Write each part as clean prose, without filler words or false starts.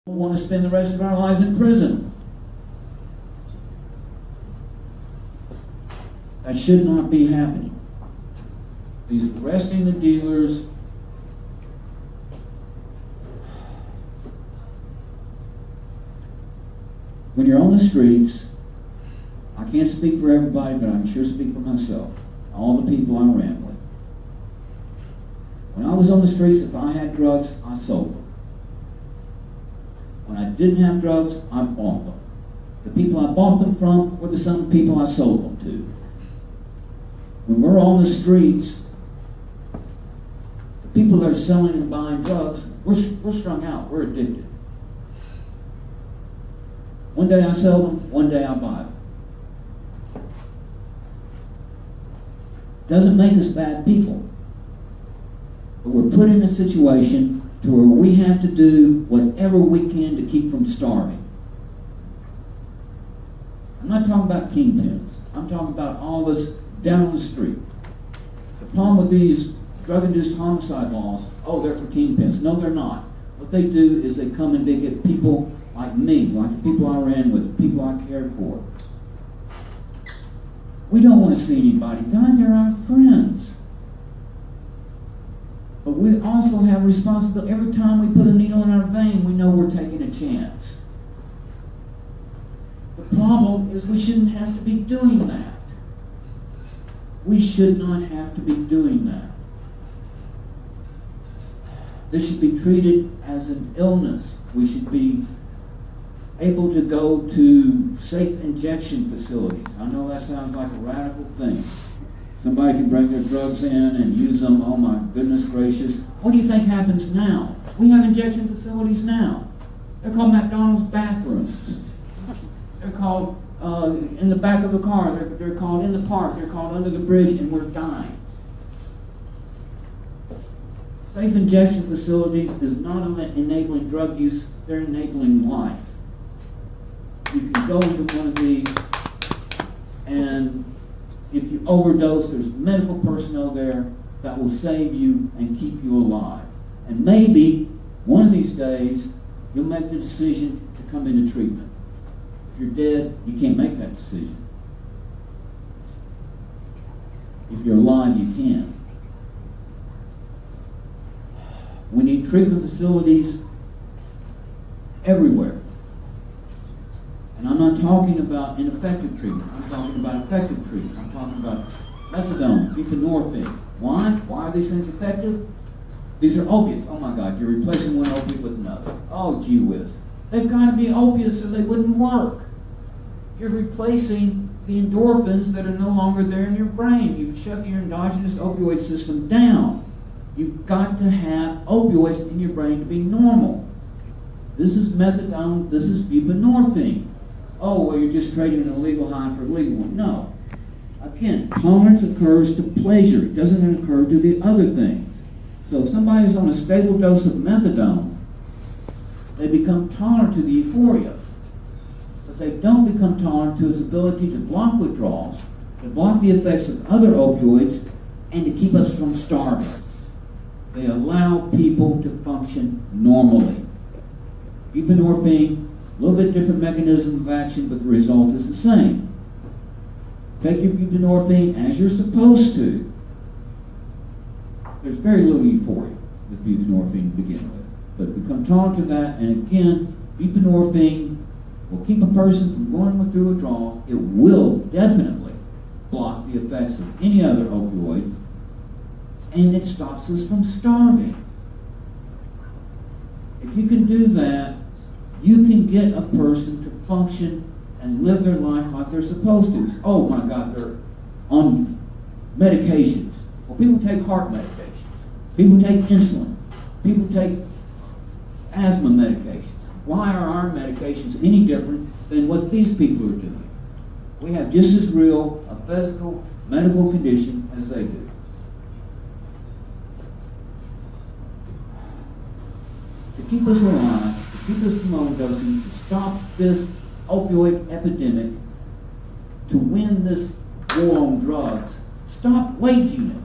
don't want to spend the rest of our lives in prison. That should not be happening. These arresting the dealers, when you're on the streets, I can't speak for everybody, but I can sure speak for myself, all the people I ran with. When I was on the streets, if I had drugs, I sold them. When I didn't have drugs, I bought them. The people I bought them from were the same people I sold them to. When we're on the streets, the people that are selling and buying drugs, we're strung out, we're addicted. One day I sell them, one day I buy them. Doesn't make us bad people. But we're put in a situation to where we have to do whatever we can to keep from starving. I'm not talking about kingpins. I'm talking about all of us down the street. The problem with these drug-induced homicide laws, oh, they're for kingpins. No, they're not. What they do is they come and they get people like me, like the people I ran with, the people I cared for. We don't want to see anybody die. They're our friends. But we also have responsibility. Every time we put a needle in our vein, we know we're taking a chance. The problem is we shouldn't have to be doing that. We should not have to be doing that. This should be treated as an illness. We should be able to go to safe injection facilities. I know that sounds like a radical thing. Somebody can bring their drugs in and use them. Oh my goodness gracious. What do you think happens now? We have injection facilities now. They're called McDonald's bathrooms. They're called in the back of the car. They're called in the park. They're called under the bridge, and we're dying. Safe injection facilities is not enabling drug use. They're enabling life. You can go into one of these, and if you overdose, there's medical personnel there that will save you and keep you alive. And maybe one of these days, you'll make the decision to come into treatment. If you're dead, you can't make that decision. If you're alive, you can. We need treatment facilities everywhere. And I'm not talking about ineffective treatment. I'm talking about effective treatment. I'm talking about methadone, buprenorphine. Why? Why are these things effective? These are opiates. Oh my God, you're replacing one opiate with another. Oh, gee whiz. They've got to be opiates or they wouldn't work. You're replacing the endorphins that are no longer there in your brain. You've shut your endogenous opioid system down. You've got to have opioids in your brain to be normal. This is methadone. This is buprenorphine. Oh, well, you're just trading an illegal high for a legal one. No. Again, tolerance occurs to pleasure. It doesn't occur to the other things. So if somebody's on a stable dose of methadone, they become tolerant to the euphoria. But they don't become tolerant to its ability to block withdrawals, to block the effects of other opioids, and to keep us from starving. They allow people to function normally. Buprenorphine, a little bit different mechanism of action, but the result is the same. Take your buprenorphine as you're supposed to. There's very little euphoria with buprenorphine to begin with. But become tolerant to that, and again, buprenorphine will keep a person from going through withdrawal. It will definitely block the effects of any other opioid, and it stops us from starving. If you can do that, you can get a person to function and live their life like they're supposed to. Oh my God, they're on medications. Well, people take heart medications. People take insulin. People take asthma medications. Why are our medications any different than what these people are doing? We have just as real a physical, medical condition as they do. To keep us alive, to keep us from overdosing, to stop this opioid epidemic, to win this war on drugs, stop waging it.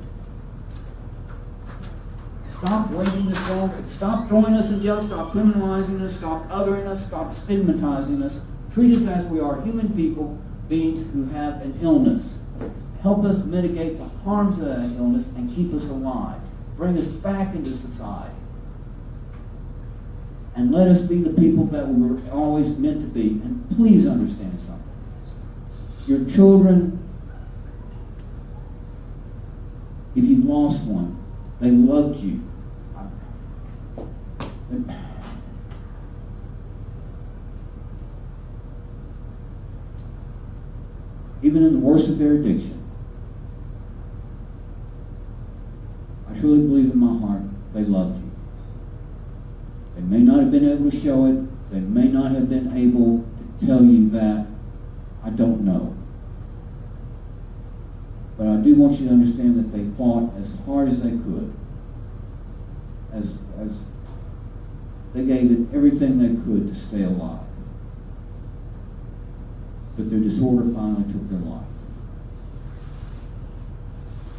Stop waging this war. Stop throwing us in jail. Stop criminalizing us. Stop othering us. Stop stigmatizing us. Treat us as we are human people, beings who have an illness. Help us mitigate the harms of that illness and keep us alive. Bring us back into society. And let us be the people that we were always meant to be. And please understand something. Your children, if you've lost one, they loved you. Even in the worst of their addiction, I truly believe in my heart they loved you. They may not have been able to show it. They may not have been able to tell you that. I don't know. But I do want you to understand that they fought as hard as they could. As they gave it everything they could to stay alive. But their disorder finally took their life.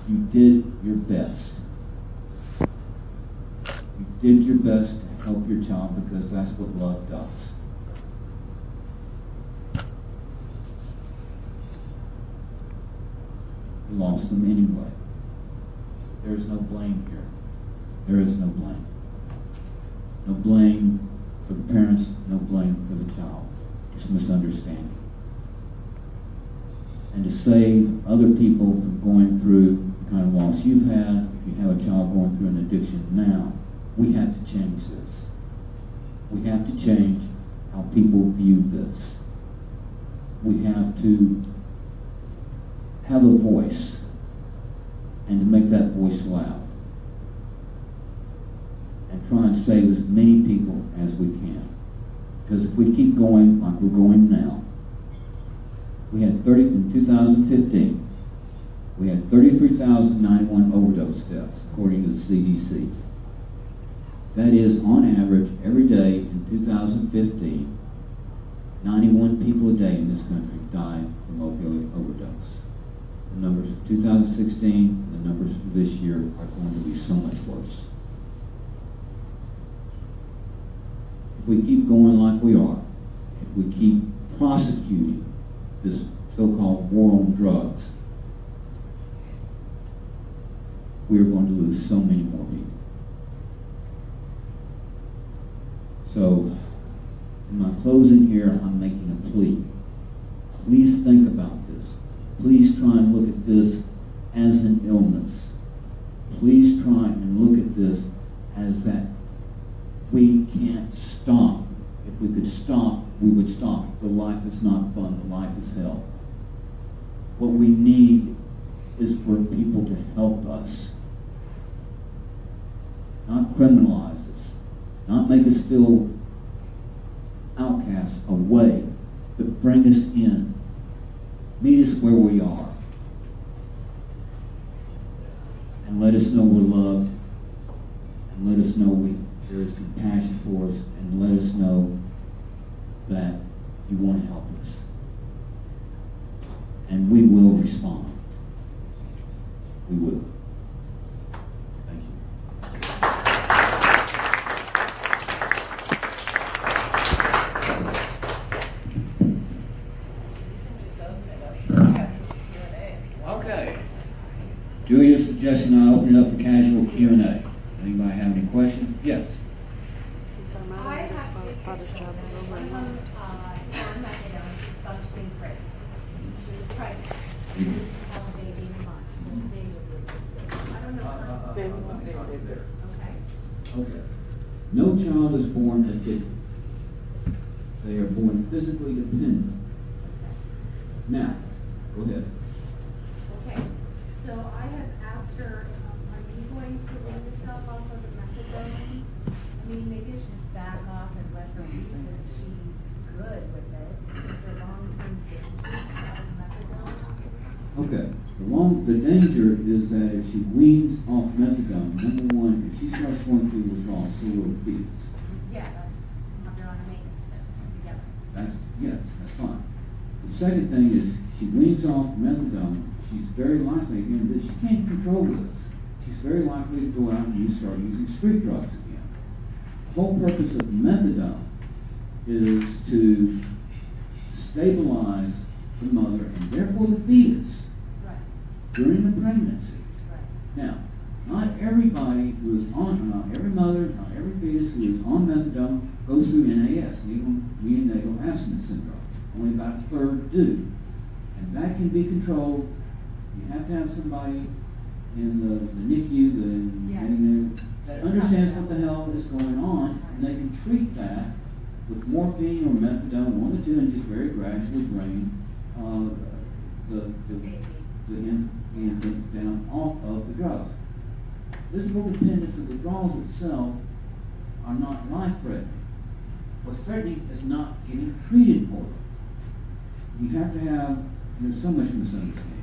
You did your best. You did your best to help your child because that's what love does. You lost them anyway. There is no blame here. There is no blame. No blame for the parents, no blame for the child. Just misunderstanding. And to save other people from going through the kind of loss you've had, if you have a child going through an addiction now, we have to change this. We have to change how people view this. We have to have a voice and to make that voice loud. And try and save as many people as we can. Because if we keep going like we're going now, we had in 2015, we had 33,091 overdose deaths, according to the CDC. That is, on average, every day in 2015, 91 people a day in this country died from opioid overdose. The numbers of 2016, the numbers for this year are going to be so much worse. If we keep going like we are, if we keep prosecuting this so-called war on drugs, we are going to lose so many more people. So, in my closing here, I'm making a plea. Please think about this. Please try and look at this as an illness. Please try and look at this as that we can't stop. If we could stop, we would stop. The life is not fun. The life is hell. What we need is for people to help us. Not criminalize us. Not make us feel outcasts away, but bring us in. Meet us where we are. And let us know we're loved. And let us know there is compassion for us. And let us know that you want to help us. And we will respond. We will. Thank you. Okay. Julia's suggestion I open it up for casual Q&A. Anybody have any questions? Yes. I have to father's job over and over. She's functioning great. She was pregnant. She had a baby in a month. I don't know. Okay. Okay. No child is born addicted. They are born physically dependent. Now, go ahead. Okay. So I have asked her, are you going to wean yourself off of the methadone? I mean, maybe just back off and let her be since she's good with it. Is there long-term dangers of methadone? Okay. The danger is that if she weans off methadone, number one, if she starts going through withdrawal, so will the fetus. Yeah, that's they're on a maintenance dose together. That's fine. The second thing is she weans off methadone, she's very likely, again, that she can't control this. she's very likely to go out and start using street drugs again. The whole purpose of methadone is to stabilize the mother and therefore the fetus during the pregnancy. Now, not everybody who is on, not every mother, not every fetus who is on methadone goes through NAS, neonatal abstinence syndrome. Only about a third do. And that can be controlled. You have to have somebody in the NICU that understands what the hell is going on, and they can treat that with morphine or methadone, one or two, and just very gradually drain the infant down off of the drugs. Physical dependence of withdrawals itself are not life-threatening. What's threatening is not getting treated for them. You have to have, there's so much misunderstanding.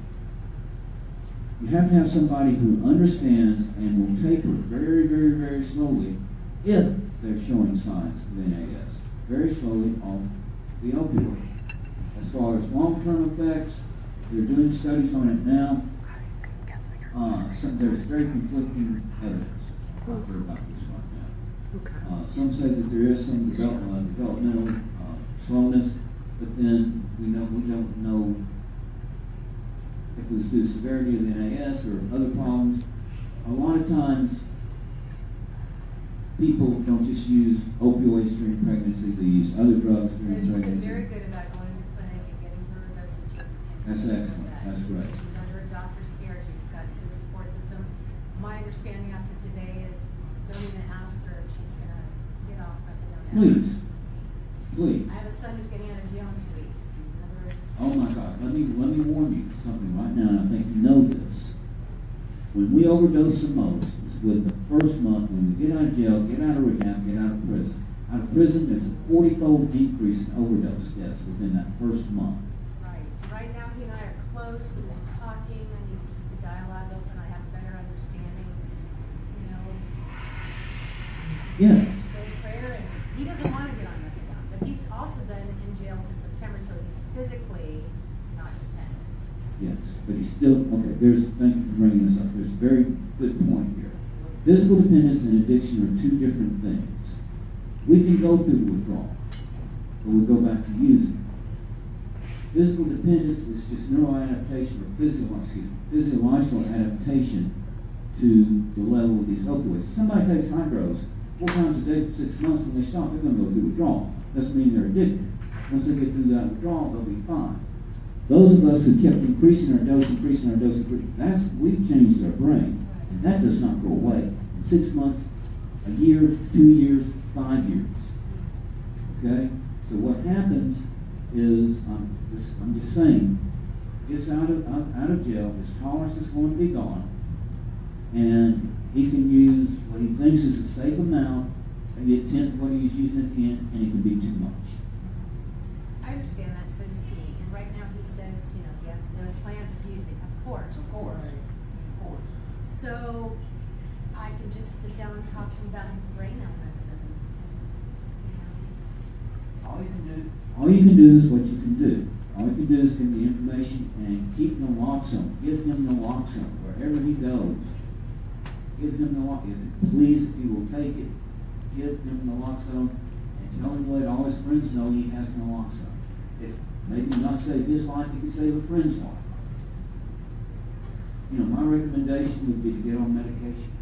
You have to have somebody who understands and will taper very, very, very slowly if they're showing signs of NAS. Very slowly off the opioid. As far as long-term effects, they're doing studies on it now. There's very conflicting evidence out there about this right now. Some say that there is some developmental slowness, but then we don't know if it was due to severity of the NAS or other problems. A lot of times, people don't just use opioids during pregnancy; they use other drugs during She's pregnancy. been very good about going to the clinic and getting her dosage. That's excellent. That's great. She's under a doctor's care. She's got a good support system. My understanding after today is don't even ask her if she's going to get off methadone. Please. I have a son who's getting out of jail in 2 weeks. He's another. Oh my God! Let me warn you something right now, and I think you know this. When we overdose the most is with the first month when we get out of jail, get out of rehab, get out of prison. Out of prison, there's a 40-fold decrease in overdose deaths within that first month. Right. Right now, he and I are close. We've been talking. I need to keep the dialogue open. I have a better understanding. You know. Yes. Say a prayer, and he doesn't want to get on methadone, but he's also been in jail since September, so he's physically not dependent. Yes, but he's still, okay, thank you for bringing this up. There's a very good point here. Physical dependence and addiction are two different things. We can go through the withdrawal, but we go back to using. Physical dependence is just neuroadaptation or physiological adaptation to the level of these opioids. If somebody takes hydros 4 times a day for 6 months, when they stop, they're going to go through withdrawal. Doesn't mean they're addicted. Once they get through that withdrawal, they'll be fine. Those of us who kept increasing our dose, we've changed our brain, and that does not go away. In 6 months, a year, 2 years, 5 years. Okay? So what happens is, I'm just saying, gets out of jail, his tolerance is going to be gone, and he can use what he thinks is a safe amount, maybe a tenth of what he's using at the end, and it can be too much. I understand that, so does he. And right now he says, you know, he has no plans of using, of course. Of course. So I can just sit down and talk to him about his brain illness and, you know. All you can do is what you can do. All you can do is give the information and keep naloxone. Give him naloxone wherever he goes. Give him naloxone. Please, if he will take it, give him naloxone and tell him to let all his friends know he has naloxone. If maybe not save his life, he can save a friend's life. You know, my recommendation would be to get on medication.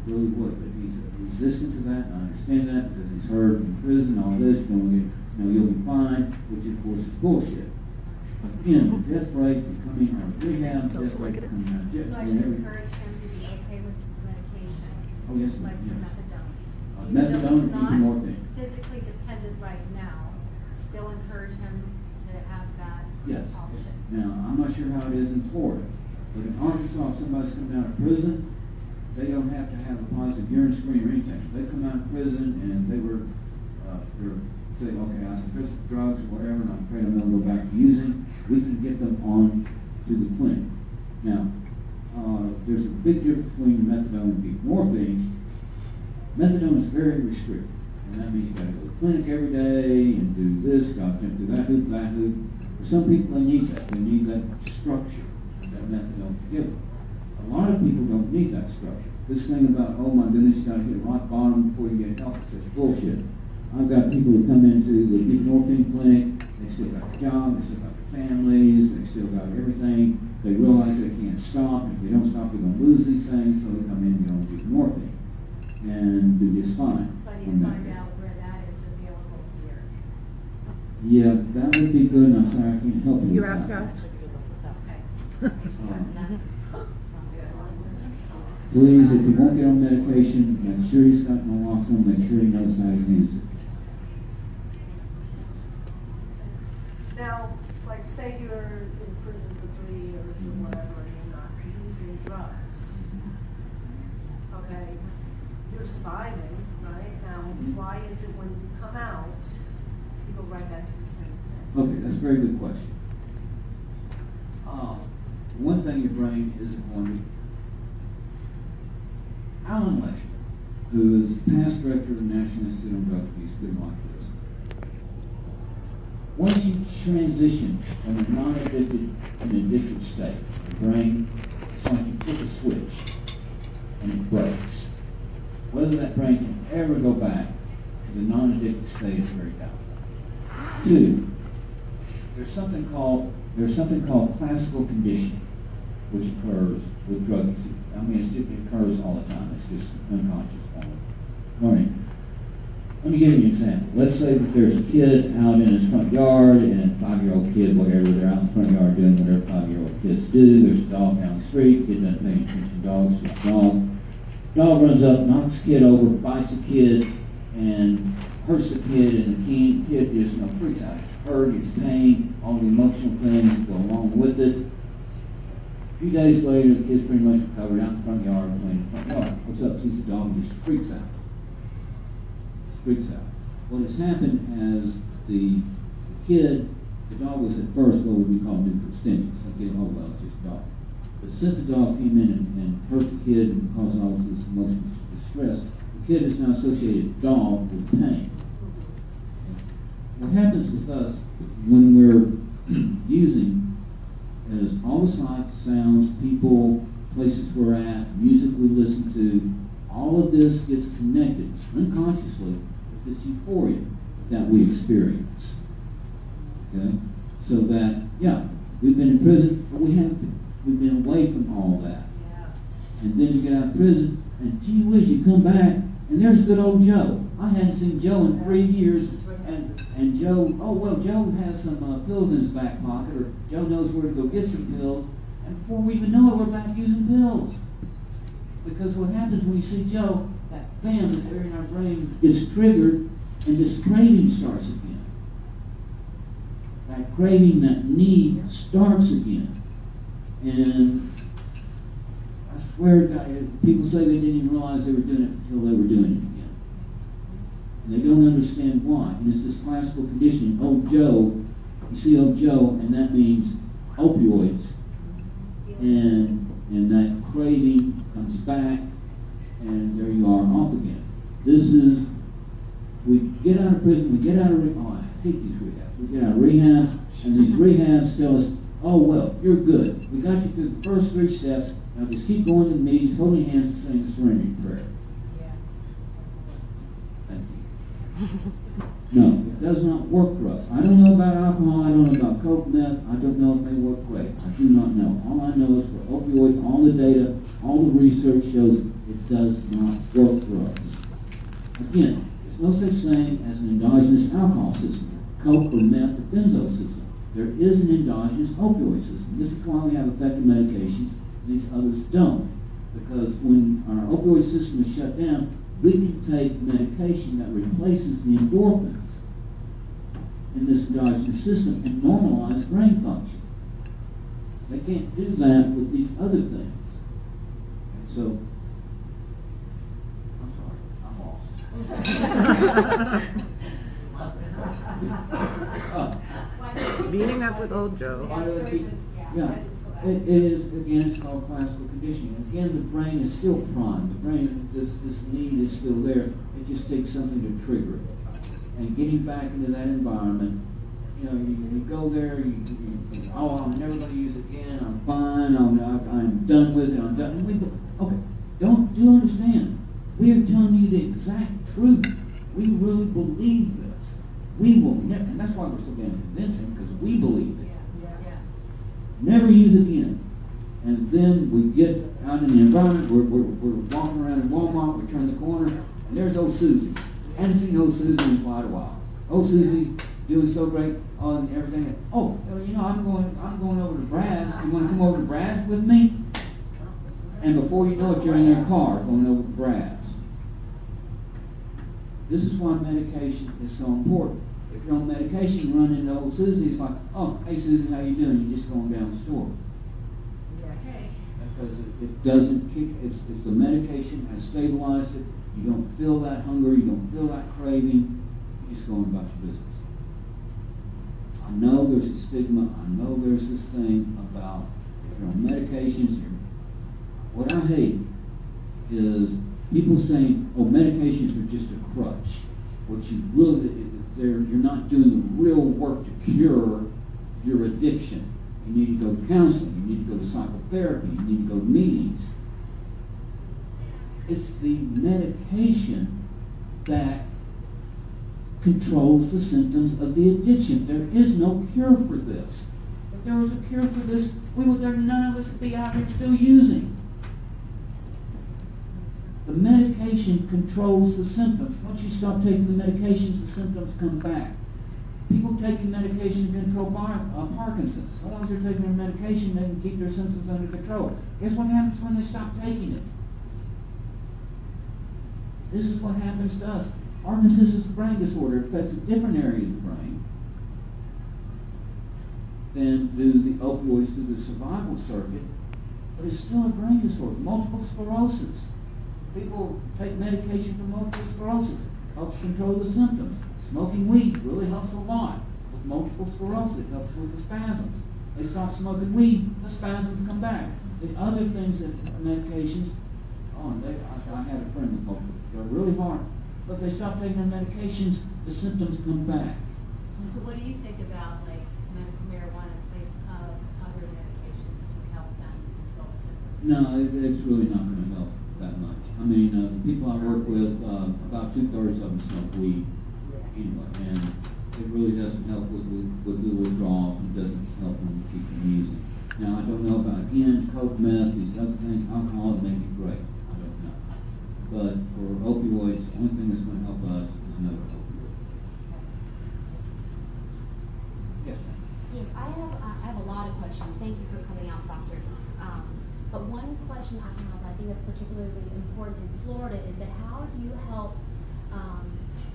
Really would, but he's resistant to that, and I understand that because he's heard in prison, all this, you'll be fine, which of course is bullshit. But again, death rate becoming out of rehab, death rate becoming out of jail. So I should encourage him to be okay with medication. Oh, yes, Like some yes. methadone. Methadone Even though and he's morphine. not physically dependent right now, still encourage him to have that Yes. option. Now, I'm not sure how it is in Florida, but in Arkansas, if somebody's coming out of prison, they don't have to have a positive urine screen or anything. They come out of prison and they're saying, okay, I was prison for drugs or whatever, and I'm afraid I'm going to go back to using. We can get them on to the clinic. Now, there's a big difference between methadone and morphine. Methadone is very restricted, and that means you got to go to the clinic every day and do this, got to jump through that hoop. For some people, they need that. They need that structure that methadone can give them. A lot of people don't need that structure. This thing about, oh my goodness, you gotta hit rock bottom before you get help, it's such bullshit. I've got people who come into the buprenorphine clinic, they still got a job, they still got their families, they still got everything. They realize they can't stop, and if they don't stop, they're gonna lose these things, so they come in and get on buprenorphine and do just fine. So I need to find out where that is available here. Yeah, that would be good, and I'm sorry I can't help you. You with ask that. us. Please, if you won't get on medication, make sure he's got naloxone, make sure he knows how to use it. Now, like, say you're in prison for 3 years or whatever, and you're not using drugs. Okay, you're surviving, right? Now, why is it when you come out, you go right back to the same thing? Okay, that's a very good question. One thing your brain isn't going to. Alan Lester, who is past director of the National Institute on Drug Abuse, good like this. Once you transition from a non-addicted to an addicted state, the brain, it's like you flip a switch and it breaks. Whether that brain can ever go back to the non-addicted state is very doubtful. 2, there's something called classical conditioning, which occurs with drug use. I mean, it occurs all the time. It's just unconscious form of learning. Let me give you an example. Let's say that there's a kid out in his front yard, and a 5-year-old kid, whatever, they're out in the front yard doing whatever 5-year-old kids do. There's a dog down the street. Kid doesn't pay any attention to dogs. Just a dog. Dog runs up, knocks the kid over, bites the kid, and hurts the kid, and the kid just freaks out. He's hurt, he's pain, all the emotional things go along with it. A few days later, the kid's pretty much recovered out in the front yard, playing in the front yard. What's up? Sees the dog and just freaks out. Just freaks out. What has happened as the dog was at first what would be called neutral stimulus. Oh well, it's just a dog. But since the dog came in and hurt the kid and caused all this emotional distress, the kid has now associated dog with pain. What happens with us when we're using is all the sights, sounds, people, places we're at, music we listen to, all of this gets connected unconsciously with this euphoria that we experience. Okay? So that, yeah, we've been in prison, but we haven't been. We've been away from all that. Yeah. And then you get out of prison, and gee whiz, you come back, and there's good old Joe. I hadn't seen Joe in 3 years, and Joe, oh well, Joe has some pills in his back pocket, or Joe knows where to go get some pills, and before we even know it, we're back using pills. Because what happens when you see Joe, that bam, this area in our brain gets triggered, and this craving starts again. That craving, that need starts again. And I swear to God, people say they didn't even realize they were doing it until they were doing it again. And they don't understand why. And it's this classical conditioning. Old Joe, you see old Joe, and that means opioids. And that craving comes back, and there you are off again. This is, we get out of prison, we get out of rehab. Oh, I hate these rehabs. We get out of rehab, and these rehabs tell us, oh, well, you're good. We got you through the first 3 steps. Now just keep going to the meetings, holding hands, and saying the serenity prayer. Yeah. Thank you. No, it does not work for us. I don't know about alcohol. I don't know about coke, meth. I don't know if they work great. I do not know. All I know is for opioid, all the data, all the research shows it does not work for us. Again, there's no such thing as an endogenous alcohol system, coke or meth or benzo system. There is an endogenous opioid system. This is why we have effective medications, these others don't. Because when our opioid system is shut down, we can take medication that replaces the endorphins in this endogenous system and normalize brain function. They can't do that with these other things. So, I'm sorry, I'm lost. Beating up with old Joe. Yeah, it is, again, it's called classical conditioning. Again, the brain is still primed. The brain, this need is still there. It just takes something to trigger it. And getting back into that environment, you know, you go there, oh, I'm never going to use it again, I'm fine, I'm done with it, I'm done. Okay, do you understand? We are telling you the exact truth. We really believe this. We will never, and that's why we're so damn convincing, because we believe it. Yeah. Never use it again. And then we get out in the environment, we're walking around in Walmart, we turn the corner, and there's old Susie. Hadn't seen old Susie in quite a while. Old Susie doing so great on everything. Oh, you know, I'm going over to Brad's. You want to come over to Brad's with me? And before you know it, you're in their car going over to Brad's. This is why medication is so important. If you're on medication, you run into old Susie, it's like, oh, hey Susie, how you doing? You're just going down the store. Okay. Because it doesn't kick, it's the medication has stabilized it. You don't feel that hunger, you don't feel that craving, you're just going about your business. I know there's a stigma, I know there's this thing about if you're on medications, what I hate is people saying, oh, medications are just a crutch. What you really, you're not doing the real work to cure your addiction. You need to go to counseling, you need to go to psychotherapy, you need to go to meetings. It's the medication that controls the symptoms of the addiction. There is no cure for this. If there was a cure for this, none of us would be out here still using. The medication controls the symptoms. Once you stop taking the medications, the symptoms come back. People taking medication to control Parkinson's. As long as they're taking their medication, they can keep their symptoms under control. Guess what happens when they stop taking it? This is what happens to us. Parkinson's is a brain disorder. It affects a different area of the brain than do the opioids through the survival circuit, but it's still a brain disorder. Multiple sclerosis. People take medication for multiple sclerosis. Helps control the symptoms. Smoking weed really helps a lot with multiple sclerosis. It helps with the spasms. They stop smoking weed, the spasms come back. The other things that medications, I had a friend with multiple. They're really hard. But if they stop taking their medications, the symptoms come back. So what do you think about like medical marijuana in place of other medications to help them control the symptoms? No, it's really not going to help that much. I mean, the people I work with, about 2/3 of them smoke weed anyway, and it really doesn't help with the withdrawal. It doesn't help them keep from using. Now, I don't know about, again, coke, meth, these other things, alcohol would make it great. I don't know. But for opioids, the only thing that's going to help us is another opioid. Yes, ma'am. Yes, I have a lot of questions. Thank you for coming out, Doctor. But one question I have, I think that's particularly important in Florida, is that how do you help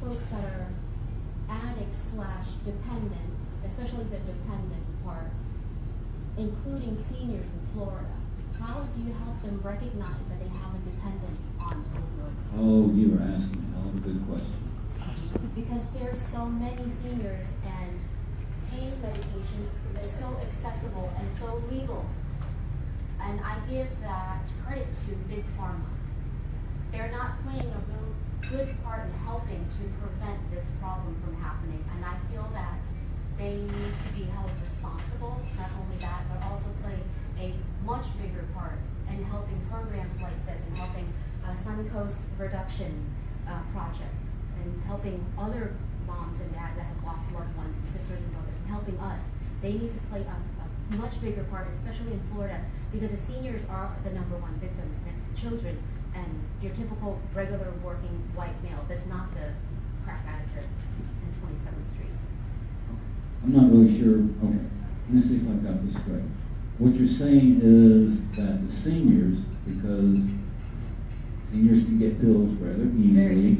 folks that are addict/dependent, especially the dependent part, including seniors in Florida? How do you help them recognize that they have a dependence on opioids? Oh, you were asking a hell of a good question. Because there's so many seniors and pain medication is so accessible and so legal. And I give that credit to Big Pharma. They're not playing a real good part in helping to prevent this problem from happening. And I feel that they need to be held responsible, not only that, but also play a much bigger part in helping programs like this and helping Suncoast Reduction Project and helping other moms and dads that have lost loved ones, and sisters and brothers, and helping us. They need to play a much bigger part, especially in Florida, because the seniors are the #1 victims next to children and your typical regular working white male. That's not the crack addict in 27th Street. I'm not really sure. Okay, let me see if I've got this straight. What you're saying is that the seniors, because seniors can get pills rather easily.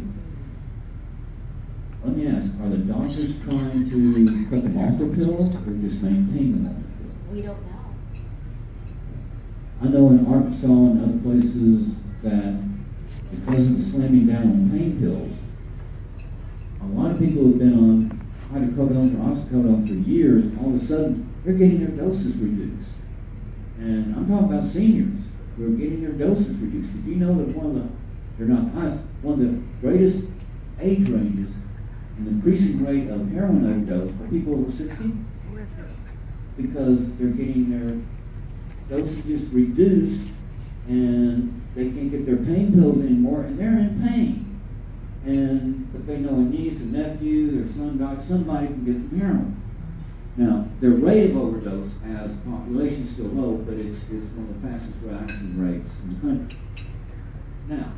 Let me ask, are the doctors trying to cut them off the pills or just maintain them on the pill? We don't know. I know in Arkansas and other places that because of the slamming down on pain pills, a lot of people who've been on hydrocodone or oxycodone for years, all of a sudden, they're getting their doses reduced. And I'm talking about seniors who are getting their doses reduced. Did you know that they're not the highest, one of the greatest age ranges an increasing rate of heroin overdose for people over 60 because they're getting their dosages reduced and they can't get their pain pills anymore and they're in pain. But they know a niece, a nephew, their son, somebody can get them heroin. Now, their rate of overdose as population is still low, but it's one of the fastest rising rates in the country. Now,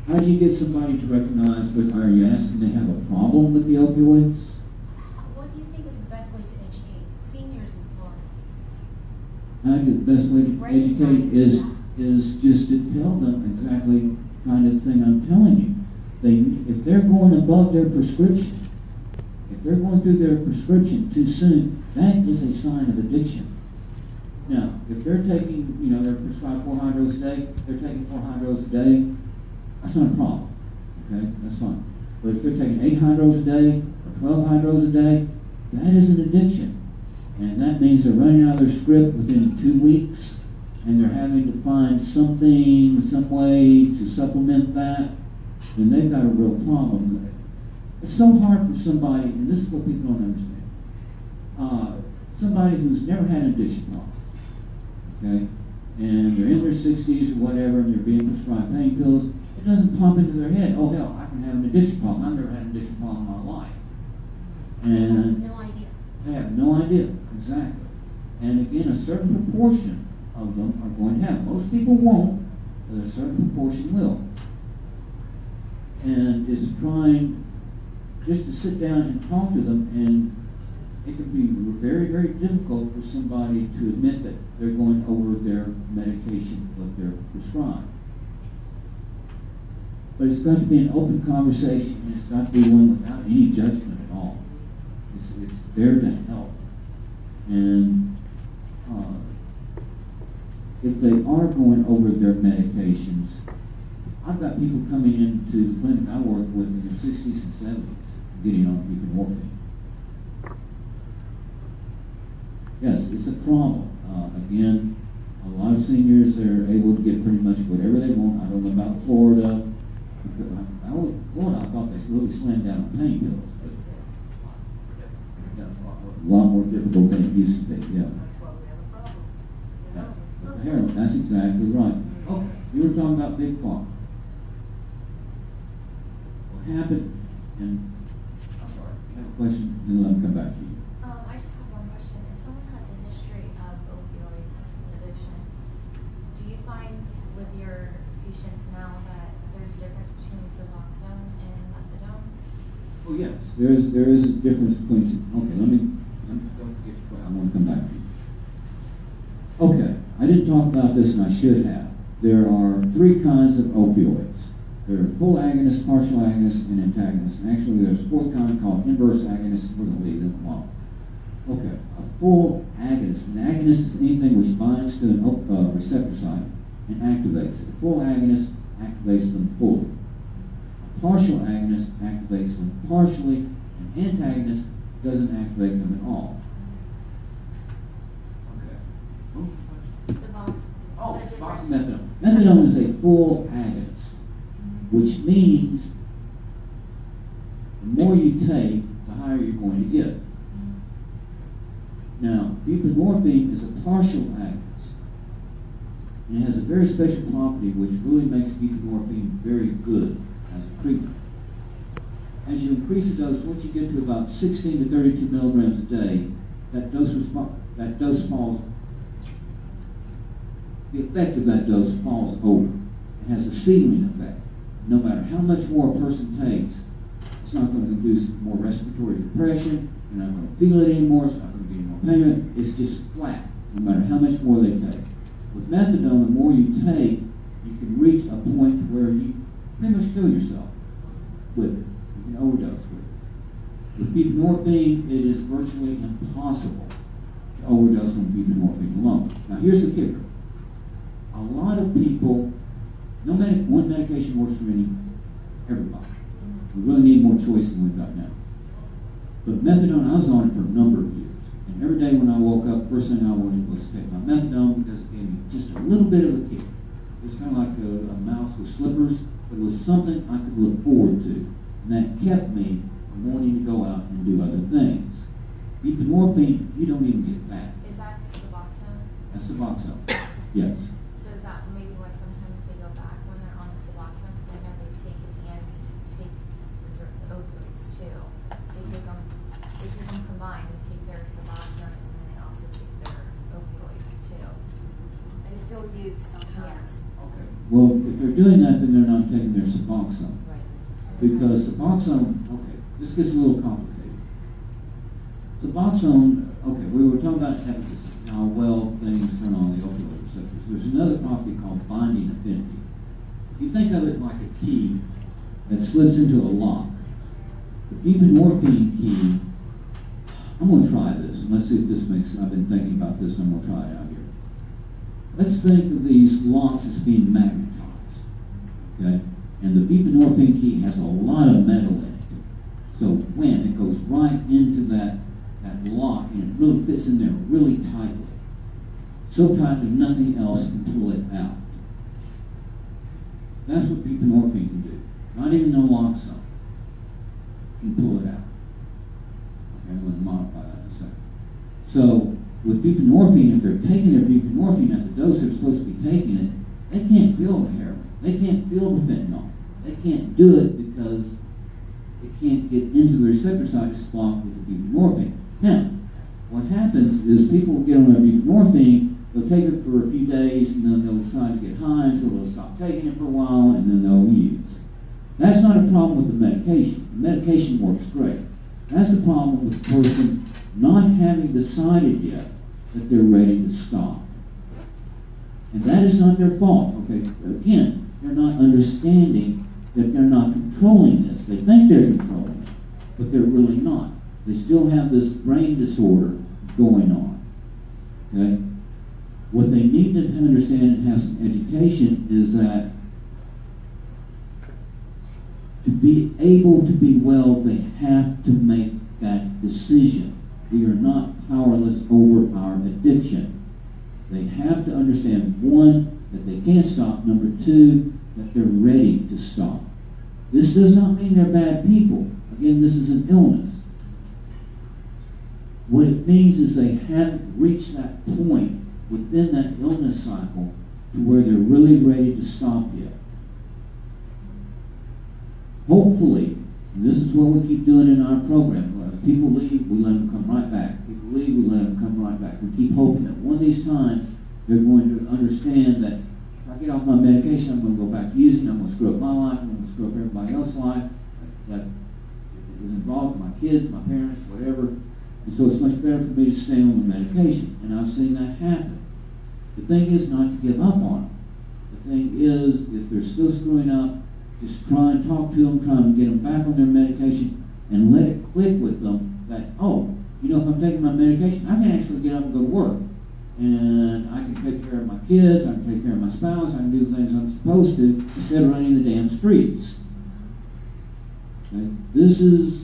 how do you get somebody to recognize, are you asking they have a problem with the opioids? What do you think is the best way to educate seniors in Florida? The best way to educate is just to tell them exactly the kind of thing I'm telling you. If they're going above their prescription, if they're going through their prescription too soon, that is a sign of addiction. Now, if they're taking, they're prescribed 4 hydros a day, they're taking 4 hydros a day, that's not a problem. Okay, that's fine. But if they're taking 8 hydros a day or 12 hydros a day, that is an addiction. And that means they're running out of their script within 2 weeks, and they're having to find something, some way to supplement that, then they've got a real problem. It's so hard for somebody, and this is what people don't understand. Somebody who's never had an addiction problem, okay, and they're in their 60s or whatever, and they're being prescribed pain pills, it doesn't pop into their head, oh hell, I can have an addiction problem. I've never had an addiction problem in my life. And No idea. they have no idea, exactly. And again, a certain proportion of them are going to have. Most people won't, but a certain proportion will. And is trying just to sit down and talk to them, and it can be very, very difficult for somebody to admit that they're going over their medication, what they're prescribed. But it's got to be an open conversation, and it's got to be one without any judgment at all. It's there to help. And if they are going over their medications, I've got people coming into the clinic I work with in their 60s and 70s getting on buprenorphine. Yes, it's a problem. Again, a lot of seniors are able to get pretty much whatever they want. I don't know about Florida. Florida, I thought they really slammed down on pain pills, but that's a lot more difficult than it used to be. Yeah. That's why we have a problem. But the heroin, that's exactly right. Oh, you were talking about Big Pharma. What happened? And I'm sorry, you have a question, then let me come back to you. I just have one question. If someone has a history of opioids addiction, do you find with your patients now that there's a difference between Suboxone and methadone? Oh yes, there is a difference between. Okay, let me don't forget your question. I want to come back to you. Okay, I didn't talk about this, and I should have. There are 3 kinds of opioids. There are full agonists, partial agonists, and antagonists. And actually, there's a 4th kind called inverse agonists. We're going to leave them alone. Okay, a full agonist. An agonist is anything which binds to a receptor site and activates it. A full agonist activates them fully. A partial agonist activates them partially. An antagonist doesn't activate them at all. Okay. Suboxone. Oh, The Suboxone, difference. methadone. Methadone is a full agonist, which means the more you take, the higher you're going to get. Now, buprenorphine is a partial agonist, and it has a very special property which really makes buprenorphine very good as a treatment. As you increase the dose, once you get to about 16 to 32 milligrams a day, that dose falls. The effect of that dose falls over. It has a ceiling effect. No matter how much more a person takes, it's not going to induce more respiratory depression. You're not going to feel it anymore. It's not going to be any more pain. It's just flat, no matter how much more they take. With methadone, the more you take, you can reach a point where you pretty much kill yourself with it. You can overdose with it. With buprenorphine, it is virtually impossible to overdose on buprenorphine alone. Now, here's the kicker. A lot of people, one medication works for everybody. We really need more choice than we've got now. But methadone, I was on it for a number of years. And every day when I woke up, first thing I wanted was to take my methadone because it gave me just a little bit of a kick. It was kind of like a mouse with slippers. but it was something I could look forward to, and that kept me from wanting to go out and do other things. Buprenorphine, you don't even get that. Is that Suboxone? That's Suboxone. Yes. So is that maybe why sometimes they go back when they're on the Suboxone? Because I know they take it and take the opioids too. They take them combined. They take their Suboxone and then they also take their opioids too. They still use sometimes. Okay. Well, if they're doing that, then they're not taking their Suboxone. Right. Because Suboxone, okay, this gets a little complicated. Suboxone, okay, we were talking about efficacy, how well things turn on the opioid receptors. There's another property called binding affinity. If you think of it like a key that slips into a lock, the buprenorphine key, I'm going to try this, and let's see if this makes sense. I've been thinking about this, and I'm going to try it out here. Let's think of these locks as being magnetized, okay? And the buprenorphine key has a lot of metal in it. So when it goes right into that lock, and it really fits in there really tightly, so tightly nothing else can pull it out. That's what buprenorphine can do. Not even naloxone can pull it out. Okay, I'm going to modify that in a second. So with buprenorphine, if they're taking their buprenorphine at the dose they're supposed to be taking it, they can't feel the heroin. They can't feel the fentanyl. They can't do it because it can't get into the receptor site. It's blocked with the buprenorphine. Now, what happens is people get on their buprenorphine, they'll take it for a few days, and then they'll decide to get high, so they'll stop taking it for a while, and then they'll use. That's not a problem with the medication. The medication works great. That's the problem with the person not having decided yet that they're ready to stop. And that is not their fault, okay? Again, they're not understanding that they're not controlling this. They think they're controlling it, but they're really not. They still have this brain disorder going on, okay? What they need to understand and have some education is that to be able to be well, they have to make that decision. We are not powerless over our addiction. They have to understand, one, that they can't stop. Number two, that they're ready to stop. This does not mean they're bad people. Again, this is an illness. What it means is they haven't reached that point within that illness cycle to where they're really ready to stop yet. Hopefully, and this is what we keep doing in our program, when people leave, we let them come right back. People leave, we let them come right back. We keep hoping that one of these times they're going to understand that if I get off my medication, I'm going to go back using, I'm going to screw up my life, I'm going to screw up everybody else's life that is involved, my kids, my parents, whatever. And so it's much better for me to stay on the medication. And I've seen that happen. The thing is not to give up on them. The thing is, if they're still screwing up, just try and talk to them, try and get them back on their medication, and let it click with them that, oh, you know, if I'm taking my medication, I can actually get up and go to work. And I can take care of my kids, I can take care of my spouse, I can do the things I'm supposed to instead of running the damn streets. Okay? This is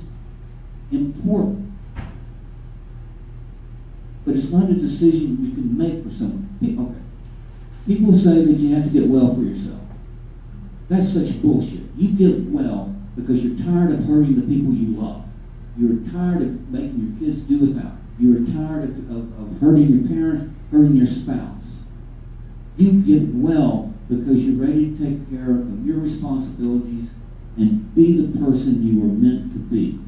important. But it's not a decision you can make for someone. Okay. People say that you have to get well for yourself. That's such bullshit. You get well because you're tired of hurting the people you love. You're tired of making your kids do without. You're tired of hurting your parents, hurting your spouse. You get well because you're ready to take care of your responsibilities and be the person you were meant to be.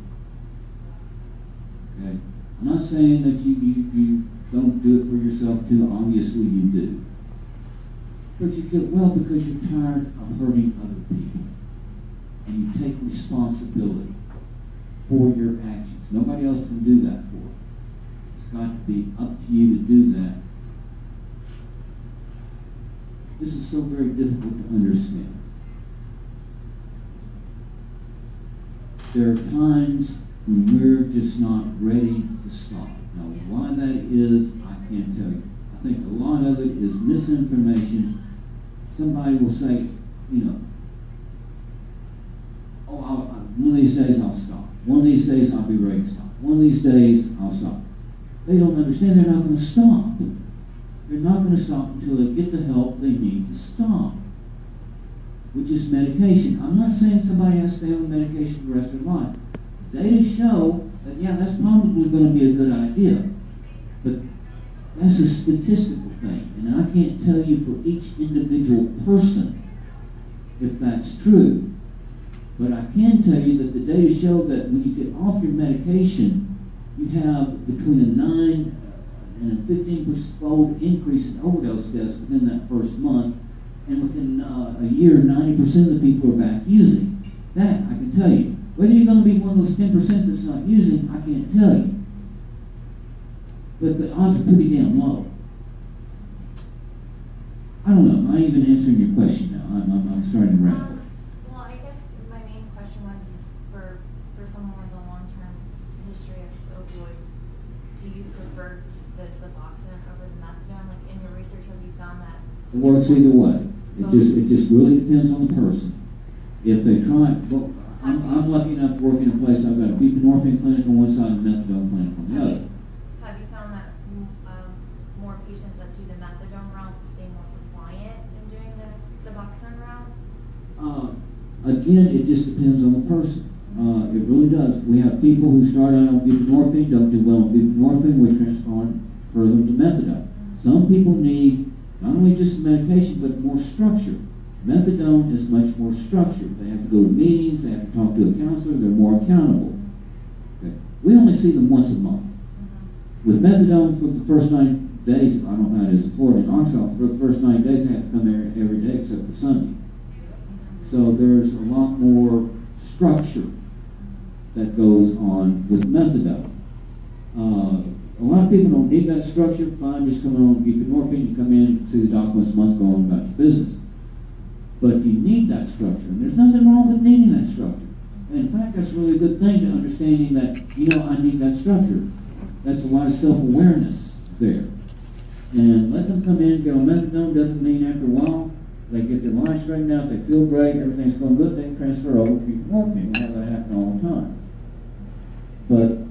Okay? I'm not saying that you don't do it for yourself too. Obviously you do. But you get well because you're tired of hurting other people. And you take responsibility for your actions. Nobody else can do that for you. It's got to be up to you to do that. This is so very difficult to understand. There are times when we're just not ready to stop. Now, why that is, I can't tell you. I think a lot of it is misinformation. Somebody will say, you know, oh, one of these days I'll stop. One of these days I'll be ready to stop. One of these days I'll stop. They don't understand they're not going to stop. They're not going to stop until they get the help they need to stop. which is medication. I'm not saying somebody has to stay on medication for the rest of their life. Data show that, yeah, that's probably going to be a good idea. But that's a statistical thing, and I can't tell you for each individual person if that's true. But I can tell you that the data show that when you get off your medication, you have between a 9 and a 15-fold increase in overdose deaths within that first month, and within a year, 90% of the people are back using. That I can tell you. Whether you're going to be one of those 10% that's not using, I can't tell you. But the odds are pretty damn low. I don't know. Am I even answering your question now? I'm starting to ramble. Well, I guess my main question was for someone with a long-term history of opioids, do you prefer the Suboxone over the methadone? Like in your research, have you found that? It works either way. It just really depends on the person. If they try, well, I'm lucky enough to work in a place. I've got a buprenorphine clinic on one side and a methadone clinic on the other. Have you found that more patients that do the methadone route stay more compliant than doing the Suboxone route? Again, it just depends on the person. It really does. We have people who start out on buprenorphine, don't do well on buprenorphine, we transform them to methadone. Some people need not only just medication, but more structure. Methadone is much more structured. They have to go to meetings, they have to talk to a counselor, they're more accountable. Okay. We only see them once a month. With methadone, for the first 9 days, I don't know how it is in Florida, in Arkansas, for the first 9 days, they have to come every day except for Sunday. So there's a lot more structure that goes on with methadone. A lot of people don't need that structure. Fine, just come on, buprenorphine, you come in, see the doc once a month, go on about your business. But if you need that structure, and there's nothing wrong with needing that structure. And in fact, that's a really good thing to understanding that, I need that structure. That's a lot of self-awareness there. And let them come in, get on methadone, doesn't mean after a while, they get their life straightened out, they feel great, everything's going good, they can transfer over to buprenorphine. We have that happen all the time. But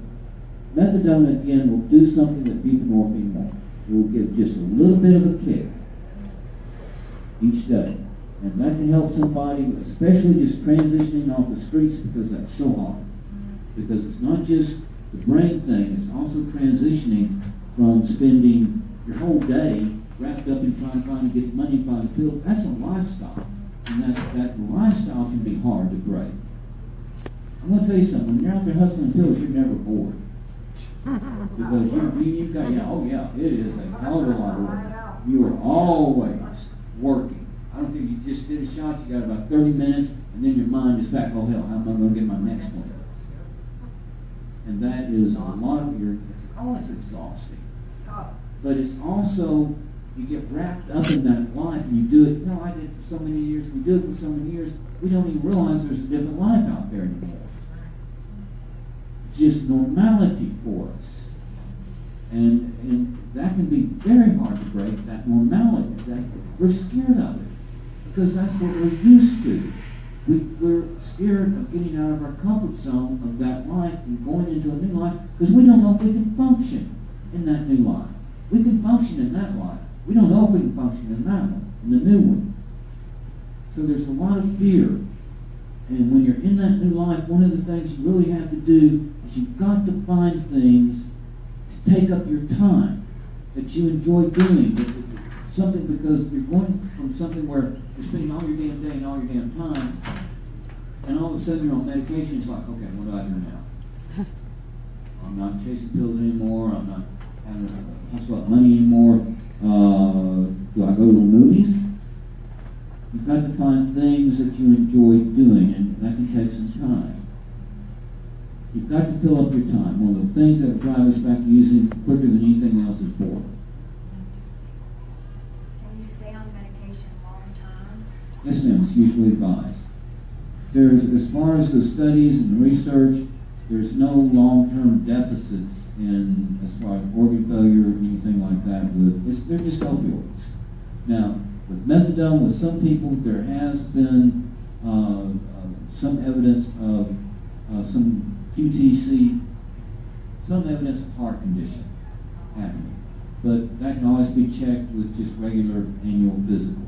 methadone, again, will do something that buprenorphine won't. It will give just a little bit of a kick each day. And that can help somebody, especially just transitioning off the streets, because that's so hard. Because it's not just the brain thing, it's also transitioning from spending your whole day wrapped up in trying to get money by the pill. That's a lifestyle. And that lifestyle can be hard to break. I'm going to tell you something. When you're out there hustling pills, you're never bored. Because you've got, it is a hell of a lot of work. You are always working. I don't think you just did a shot, you got about 30 minutes, and then your mind is back, oh hell, how am I going to get my next one? And that is a lot of it's exhausting. But it's also, you get wrapped up in that life and you do it, I did it for so many years, we do it for so many years, we don't even realize there's a different life out there anymore. It's just normality for us. And that can be very hard to break, that normality. That we're scared of it. Because that's what we're used to. We're scared of getting out of our comfort zone of that life and going into a new life because we don't know if we can function in that new life. We can function in that life. We don't know if we can function in that one, in the new one. So there's a lot of fear. And when you're in that new life, one of the things you really have to do is you've got to find things to take up your time that you enjoy doing. Something, because you're going from something where you're spending all your damn day and all your damn time, and all of a sudden you're on medication. It's like, okay, what do I do now? I'm not chasing pills anymore. I'm not having to hustle up money anymore. Do I go to the movies? You've got to find things that you enjoy doing, and that can take some time. You've got to fill up your time. One of the things that will drive us back to using quicker than anything else is boredom. Yes, ma'am, it's usually advised. As far as the studies and the research, there's no long-term deficits as far as organ failure or anything like that. They're just opioids. Now, with methadone, with some people, there has been some evidence of some QTC, some evidence of heart condition happening. But that can always be checked with just regular annual physicals.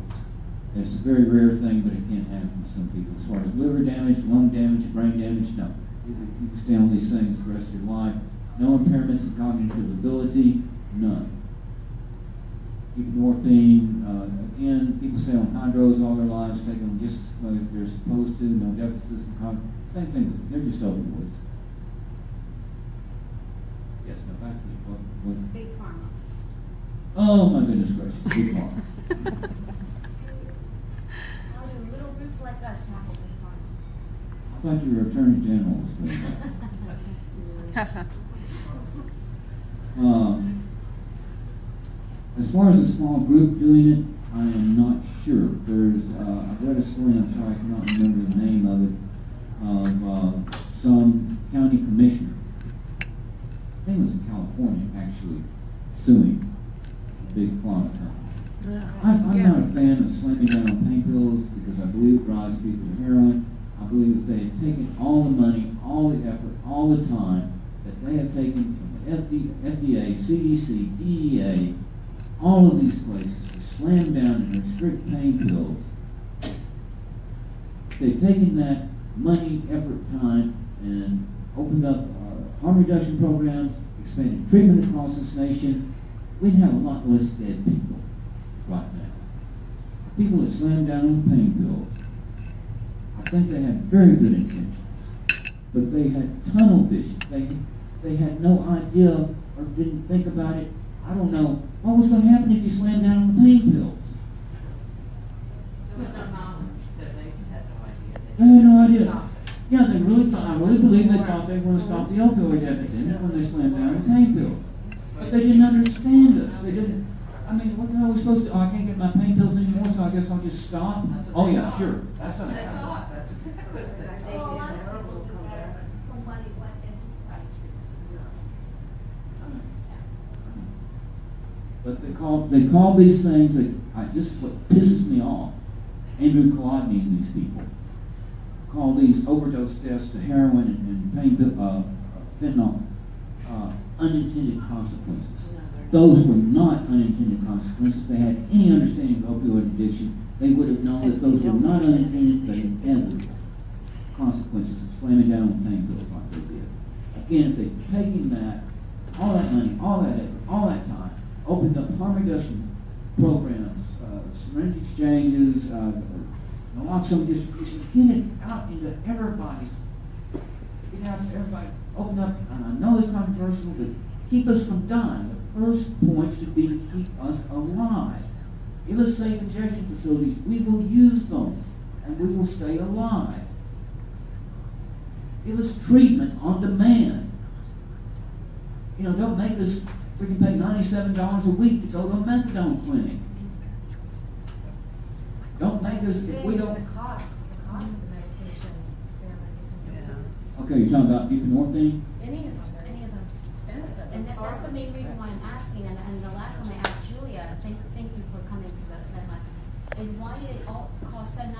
It's a very rare thing, but it can happen to some people. As far as liver damage, lung damage, brain damage, no. You can stay on these things the rest of your life. No impairments in cognitive ability, none. Buprenorphine, again, people stay on hydros all their lives, take them just like they're supposed to, no deficits in cognitive. Same thing with them, they're just opioids. Yes, now back to you. What? Big pharma. Oh my goodness gracious, big pharma. How do little groups like us tackle big pharma? I thought you were Attorney General was doing that. As far as a small group doing it, I am not sure. There's, I've read a story, I'm sorry I cannot remember the name of it, of some county commissioner, I think it was in California, actually suing a big pharma company. I'm not a fan of slamming down on pain pills because I believe it drives people to heroin. I believe if they had taken all the money, all the effort, all the time that they have taken from the FDA, CDC, DEA, all of these places to slam down and restrict pain pills, if they've taken that money, effort, time, and opened up harm reduction programs, expanded treatment across this nation, we'd have a lot less dead people right now. People that slam down on pain pills, I think they had very good intentions, but they had tunnel vision. They had no idea or didn't think about it. I don't know what was going to happen if you slammed down on the pain pills. They had no idea. Yeah, they really thought, I really believe they thought they were going to stop the opioid epidemic when they slammed down on pain pills. But they didn't understand us. They didn't. I mean, what the hell are we supposed to do? Oh, I can't get my pain pills anymore, so I guess I'll just stop. Oh yeah, sure. That's not happening. That's exactly what they say. Well, a lot of people do that from what it went into chronic treatment. But they call these things, just what pisses me off, Andrew Kolodny and these people, call these overdose deaths to heroin and pain fentanyl unintended consequences. Those were not unintended consequences. If they had any understanding of opioid addiction, they would have known that those were not unintended but inevitable consequences of slamming down on pain pills like they did. Again, if they'd taken that, all that money, all that effort, all that time, opened up harm reduction programs, syringe exchanges, naloxone distribution, get it out into everybody's, open up, and I know it's controversial, but keep us from dying. The first point should be to keep us alive. Give us safe injection facilities. We will use them, and we will stay alive. Give us treatment on demand. Don't make us, we can pay $97 a week to go to a methadone clinic. Don't make us, if we don't. The cost of the medications to stay on medication. Okay, you're talking about buprenorphine? Any of them. Expensive. And that's the main reason why I'm asking, and the last time I asked Julia, thank you for coming to that lesson, is why did it all cost 97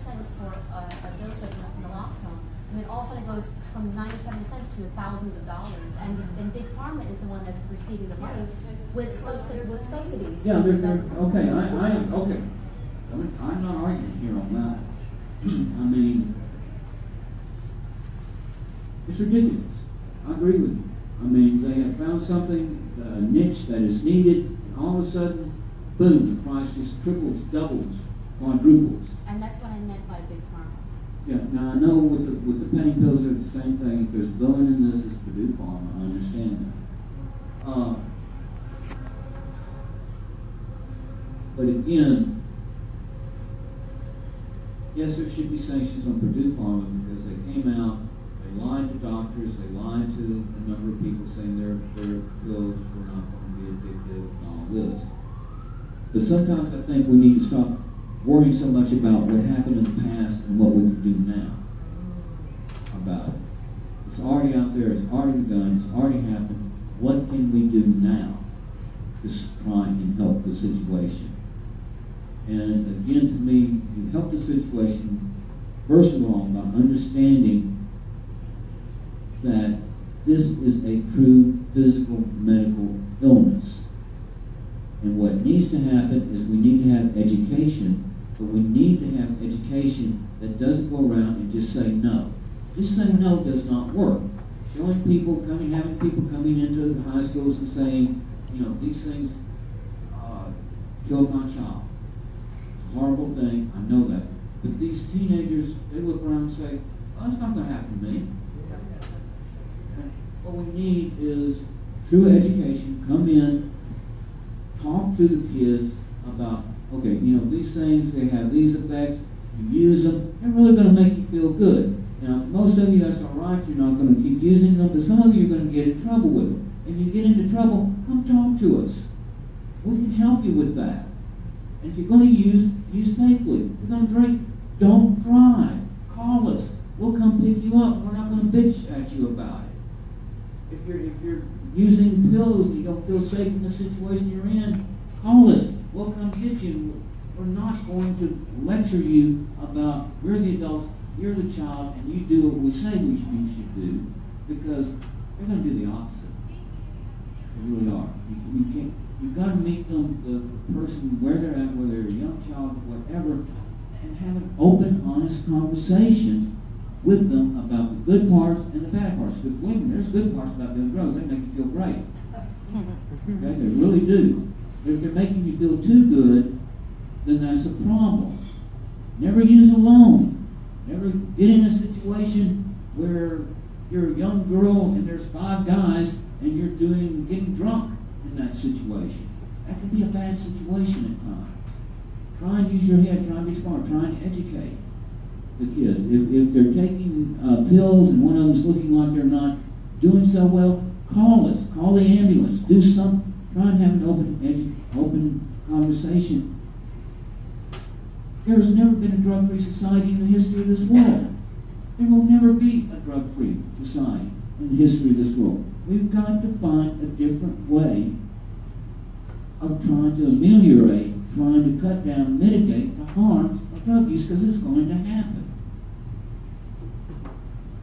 cents for a dose of naloxone, and then all of a sudden it goes from 97 cents to thousands of dollars, and Big Pharma is the one that's receiving the money with subsidies. Yeah, okay, okay. I'm not arguing here on that. I mean, it's ridiculous. I agree with you. I mean, they have found something, a niche that is needed, and all of a sudden, boom, the price just triples, doubles, quadruples. And that's what I meant by Big Pharma. Yeah, now I know with the pain pills, they're the same thing. If there's a villain in this, it's Purdue Pharma. I understand that. But again, yes, there should be sanctions on Purdue Pharma because they came out, they lied to doctors, they lied to a number of people saying their pills were not going to be a big deal and all this. But sometimes I think we need to stop worrying so much about what happened in the past and what we can do now about it. It's already out there, it's already begun, it's already happened. What can we do now to try and help the situation? And again, to me, you help the situation, first of all, by understanding that this is a true physical medical illness. And what needs to happen is we need to have education for But we need to have education that doesn't go around and just say no. Just saying no does not work. Showing people having people coming into the high schools and saying, these things killed my child. It's a horrible thing, I know that. But these teenagers, they look around and say, oh, it's not going to happen to me. What we need is true education. Come in, talk to the kids about, okay, these things, they have these effects. You use them, they're really going to make you feel good. Now, most of you, that's all right. You're not going to keep using them, but some of you are going to get in trouble with them. If you get into trouble, come talk to us. We can help you with that. And if you're going to use safely. If you're going to drink, don't drive. Call us. We'll come pick you up. We're not going to bitch at you about it. If you're using pills and you don't feel safe in the situation you're in, call us. We'll come get you. We're not going to lecture you about we're the adults, you're the child, and you do what we say you should do, because they're going to do the opposite. They really are. You've got to meet them, the person where they're at, whether they're a young child, whatever, and have an open, honest conversation with them about the good parts and the bad parts. Because there's good parts about doing drugs. They make you feel great. Okay, they really do. But if they're making you feel too good, then that's a problem. Never use alone. Never get in a situation where you're a young girl and there's 5 guys and you're getting drunk in that situation. That can be a bad situation at times. Try and use your head, try and be smart, try and educate the kids. If they're taking pills and one of them's looking like they're not doing so well, call us, call the ambulance, do something, try and have an open conversation. There's never been a drug-free society in the history of this world. There will never be a drug-free society in the history of this world. We've got to find a different way of trying to ameliorate, trying to cut down, mitigate the harms of drug use, because it's going to happen.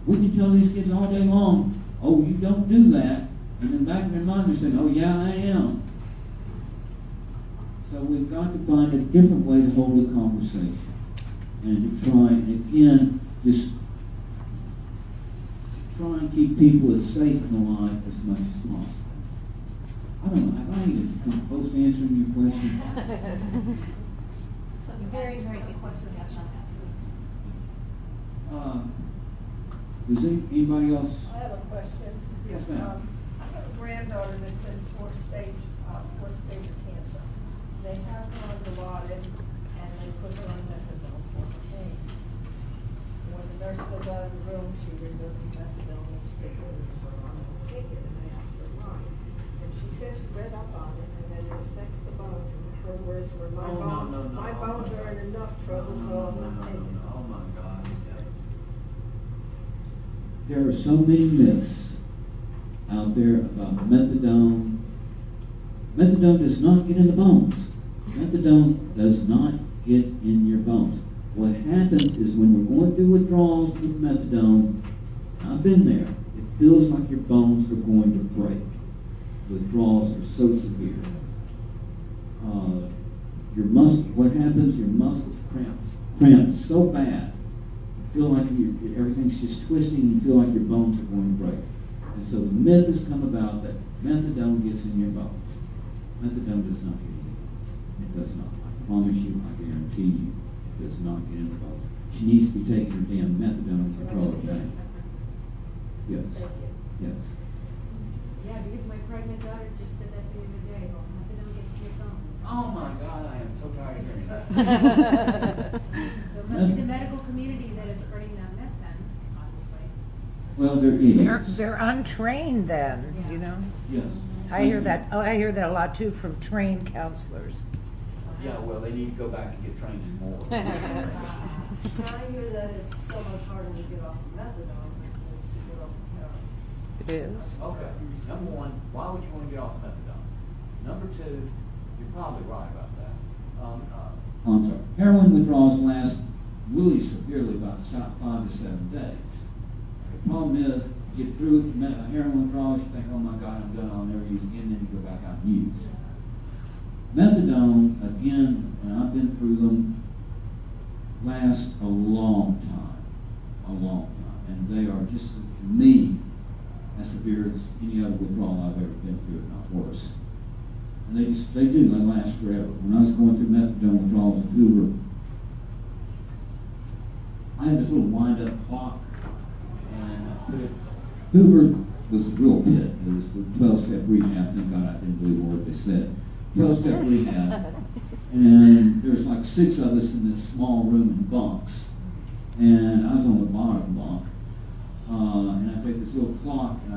We can tell these kids all day long, oh, you don't do that, and in the back of their mind they're saying, oh yeah, I am. So we've got to find a different way to hold the conversation and to try and again just try and keep people as safe and alive as much as possible. I don't know, have I even come close to answering your question? Very, very good question. Does anybody else? I have a question. Yes, ma'am. I have a granddaughter that's in fourth stage of cancer. They have her on Dilaudid, and they put her on methadone for her pain. When the nurse goes out of the room, she removes the methadone and sticks it in her arm and take it, and I asked her why. And she said she read up on it, and that it affects the bones. And her words were, my bones are in enough trouble, so I'm not taking it. Oh my God. There are so many myths out there about methadone. Methadone does not get in the bones. Methadone does not get in your bones. What happens is when we're going through withdrawals with methadone, I've been there, it feels like your bones are going to break. Withdrawals are so severe. What happens, your muscles cramp so bad. You feel like everything's just twisting, you feel like your bones are going to break. And so the myth has come about that methadone gets in your bones. Methadone does not get in your bones. It does not. I promise you, I guarantee you, it does not get in the bones. She needs to be taking her damn methadone to control her pain. Yes. Yes. Yeah, because my pregnant daughter just said that to me the other day, well, methadone gets to your bones. Oh my God, I am so tired of hearing that. So it must be the medical community that is spreading that myth then, obviously. Well, there is. They're untrained then, you know. Yes. I hear that a lot too from trained counselors. Yeah, well, they need to go back and get trained some more. I hear that it's so much harder to get off of methadone than it is to get off of heroin. It is. Okay. Number one, why would you want to get off methadone? Number two, you're probably right about that. I'm sorry. Heroin withdrawals last really severely about 5 to 7 days. The problem is, you get through with heroin withdrawals, you think, oh my God, I'm done, I'll never use again, then you go back out and use. Methadone, again, and I've been through them, last a long time. And they are just, to me, as severe as any other withdrawal I've ever been through, if not worse. And they last forever. When I was going through methadone withdrawals in Hoover, I had this little wind-up clock, and I put it, Hoover was a real pit. It was the 12-step rehab. Thank God I didn't believe a word they said. 12-step rehab. And there's like 6 of us in this small room in bunks. And I was on the bottom bunk. And I take this little clock and I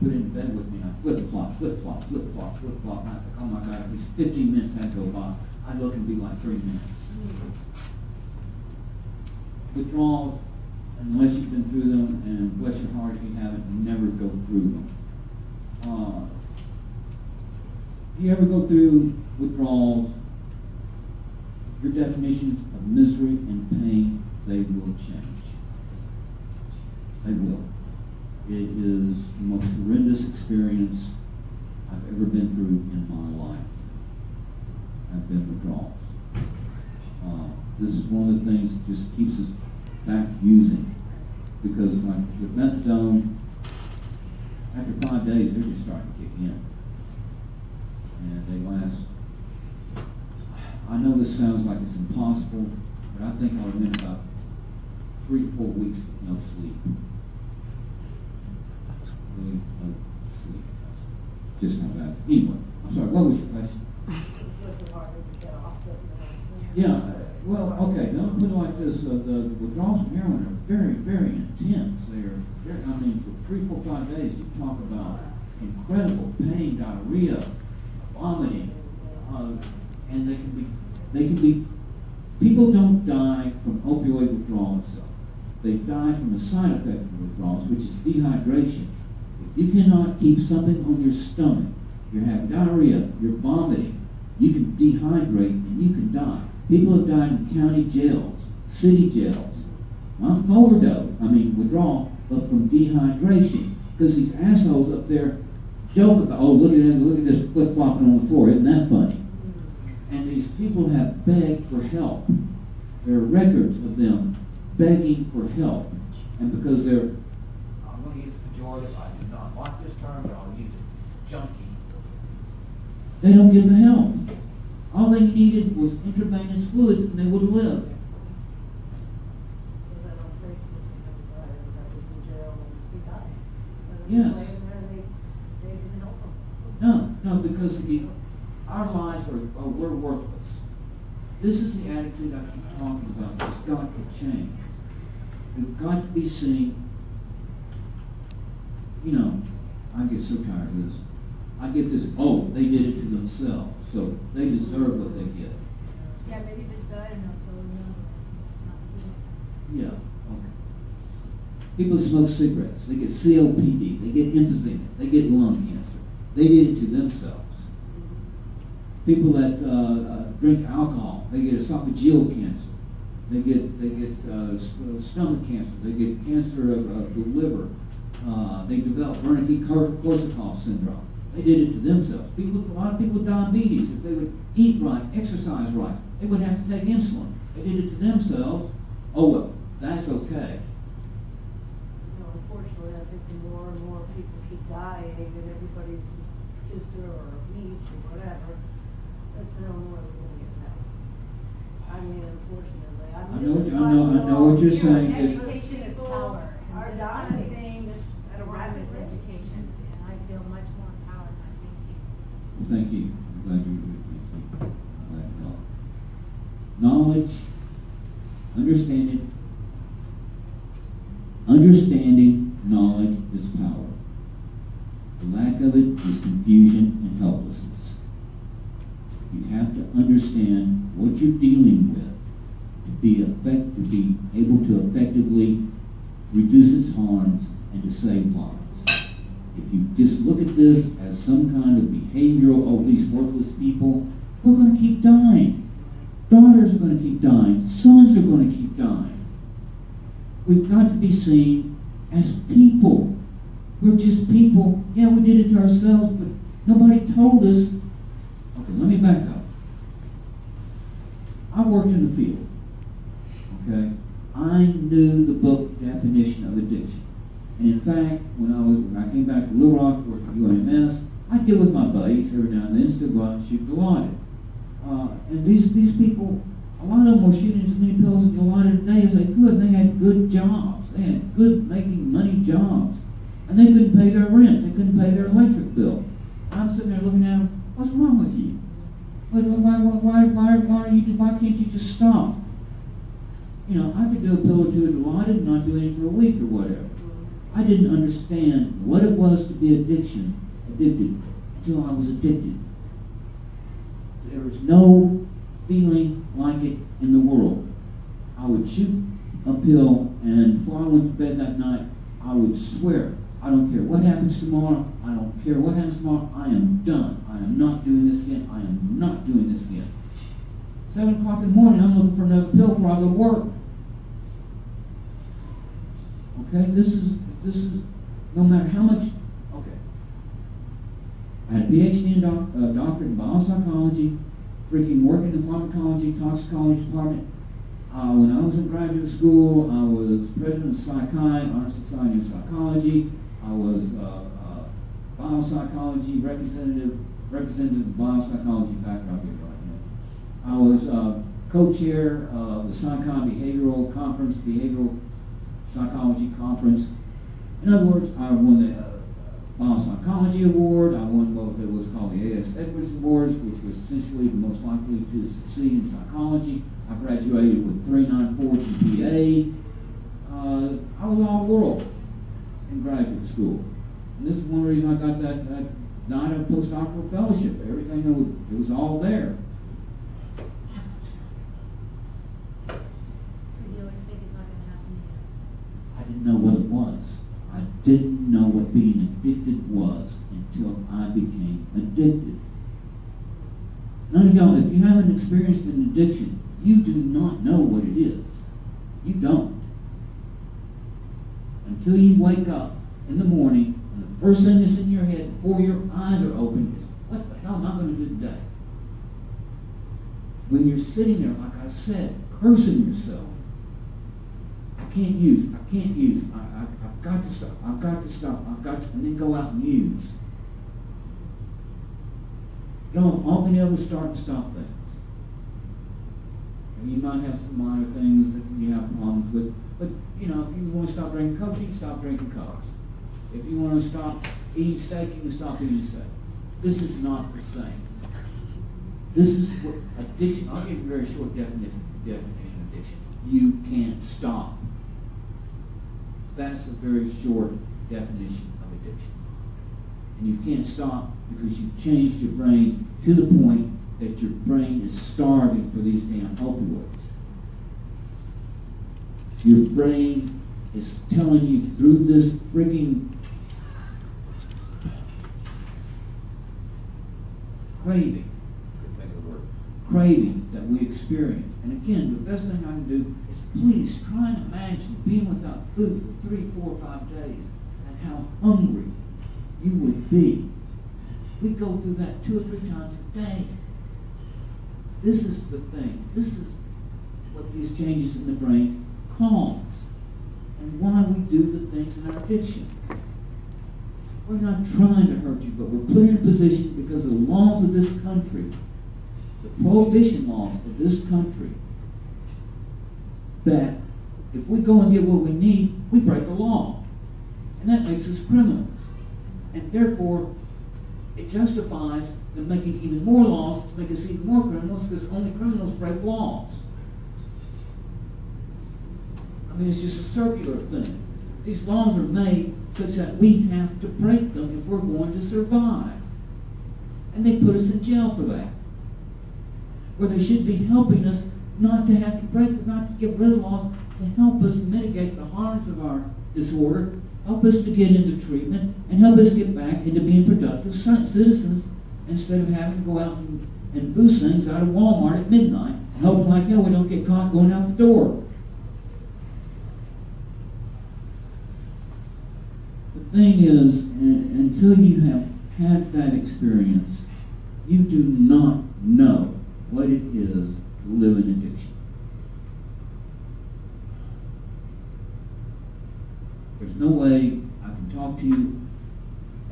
put it in bed with me, and I flip-flop. And I think, oh my God, at least 15 minutes had to go by. I'd look and be like 3 minutes. Withdrawals, unless you've been through them, and bless your heart if you haven't, you never go through them. If you ever go through withdrawals, your definitions of misery and pain, they will change. They will. It is the most horrendous experience I've ever been through in my life. I've been withdrawals. This is one of the things that just keeps us back using. Because like with methadone, after 5 days, they're just starting to kick in. And they last, I know this sounds like it's impossible, but I think I went about 3 to 4 weeks with no sleep. Really no sleep. Just how bad. Anyway, I'm sorry, what was your question? Was it harder to get off the medicine? Yeah, well, okay, now put it like this, the withdrawals from heroin are very, very intense. They are very, I mean, for 3, 4, 5 days, you talk about incredible pain, diarrhea, vomiting, and they can be, people don't die from opioid withdrawal itself. They die from a side effect of withdrawals, which is dehydration. If you cannot keep something on your stomach, you're having diarrhea, you're vomiting, you can dehydrate and you can die. People have died in county jails, city jails, not from overdose, withdrawal, but from dehydration. Because these assholes up there joke about, oh, look at this flip-flopping on the floor, isn't that funny? And these people have begged for help. There are records of them begging for help. And because they're, I'm going to use pejorative, I do not like this term, but I'll use it, junkie. They don't get the help. All they needed was intravenous fluids and they would have lived. So then on Facebook, everybody was in jail and he died. But Yes. later they didn't help him. No, because our lives we're worthless. This is the attitude I keep talking about. It's got to change. We've got to be seen. I get so tired of this. I get this, oh, they did it to themselves, so they deserve what they get. Yeah, maybe if it's bad enough, they'll know. Yeah, okay. People that smoke cigarettes, they get COPD, they get emphysema, they get lung cancer. They did it to themselves. People that drink alcohol, they get esophageal cancer. They get stomach cancer. They get cancer of the liver. They develop Wernicke-Korsakoff syndrome. They did it to themselves. A lot of people with diabetes, if they would eat right, exercise right, they wouldn't have to take insulin. They did it to themselves. Oh, well, that's okay. Unfortunately, I think the more and more people keep dying, and everybody's sister or niece or whatever, that's the only way we're going to get help. Unfortunately. I know what you're saying. Education is power. Are And this kind of dying thing, this at a program rapid is rate. education. And I feel much more empowered, and I thank you. Well, thank you. I'm glad you agree with me. I'm glad to help. Knowledge, understanding knowledge is power. The lack of it is confusion and helplessness. You have to understand what you're dealing with to be able to effectively reduce its harms and to save lives. If you just look at this as some kind of behavioral, oh, these worthless people, we're going to keep dying. Daughters are going to keep dying. Sons are going to keep dying. We've got to be seen as people. We're just people. Yeah, we did it to ourselves, but nobody told us. Okay, let me back up. I worked in the field. Okay? I knew the book definition of addiction. And in fact, when I came back to Little Rock, worked at UMS, I'd get with my buddies every now and then, still go out and shoot Dilaudid. And these people, a lot of them were shooting as many pills of Dilaudid a day as they could, and they had good jobs. They had good making money jobs. And they couldn't pay their rent. They couldn't pay their electric bill. I'm sitting there looking at them, what's wrong with you? Why can't you just stop? You know, I could do a pill or two of Dilaudid and not do anything for a week or whatever. I didn't understand what it was to be addicted until I was addicted. There was no feeling like it in the world. I would shoot a pill, and before I went to bed that night, I would swear, I don't care what happens tomorrow, I don't care what happens tomorrow, I am done. I am not doing this again, I am not doing this again. 7 o'clock in the morning, I'm looking for another pill before I go to work. Okay, this is no matter how much, okay. I had a PhD in doctorate in biopsychology, freaking working in the pharmacology, toxicology department. When I was in graduate school, I was president of Psychi, Honor Society of Psychology. I was biopsychology representative of biopsychology faculty. I'll get it right now. I was co-chair of the Psychi Behavioral Conference, Behavioral Psychology Conference. In other words, I won the Biopsychology Award. I won what was called the A.S. Edwards Awards, which was essentially the most likely to succeed in psychology. I graduated with 3.94 GPA. I was all world in graduate school. And this is one reason I got that night of postdoctoral fellowship. Everything, it was all there. You always think it's not going to happen again. I didn't know what it was. I didn't know what being addicted was until I became addicted. None of y'all, if you haven't experienced an addiction, you do not know what it is. You don't. Until you wake up in the morning, and the first thing that's in your head before your eyes are open is, what the hell am I going to do today? When you're sitting there, like I said, cursing yourself, I can't use, I've got to stop, and then go out and use. Y'all have all been able to start and stop things. And you might have some minor things that you have problems with, but you know, if you want to stop drinking Coke, you can stop drinking Coke. If you want to stop eating steak, you can stop eating steak. This is not the same. This is what addiction, I'll give you a very short definition of addiction. You can't stop. That's a very short definition of addiction. And you can't stop because you've changed your brain to the point that your brain is starving for these damn opioids. Your brain is telling you through this freaking craving, craving that we experience. And again, the best thing I can do is please try and imagine being without food for 3, 4, 5 days and how hungry you would be. We go through that 2 or 3 times a day. This is the thing. This is what these changes in the brain cause and why we do the things in our addiction. We're not trying to hurt you, but we're put in a position because of the laws of this country, the prohibition laws of this country, that if we go and get what we need, we break the law. And that makes us criminals. And therefore, it justifies them making even more laws to make us even more criminals, because only criminals break laws. I mean, it's just a circular thing. These laws are made such that we have to break them if we're going to survive. And they put us in jail for that. Where they should be helping us not to have to break them, not to get rid of laws, to help us mitigate the harms of our disorder, help us to get into treatment, and help us get back into being productive citizens instead of having to go out and boost things out of Walmart at midnight and hoping like hell we don't get caught going out the door. The thing is, until you have had that experience, you do not know what it is to live in addiction. There's no way I can talk to you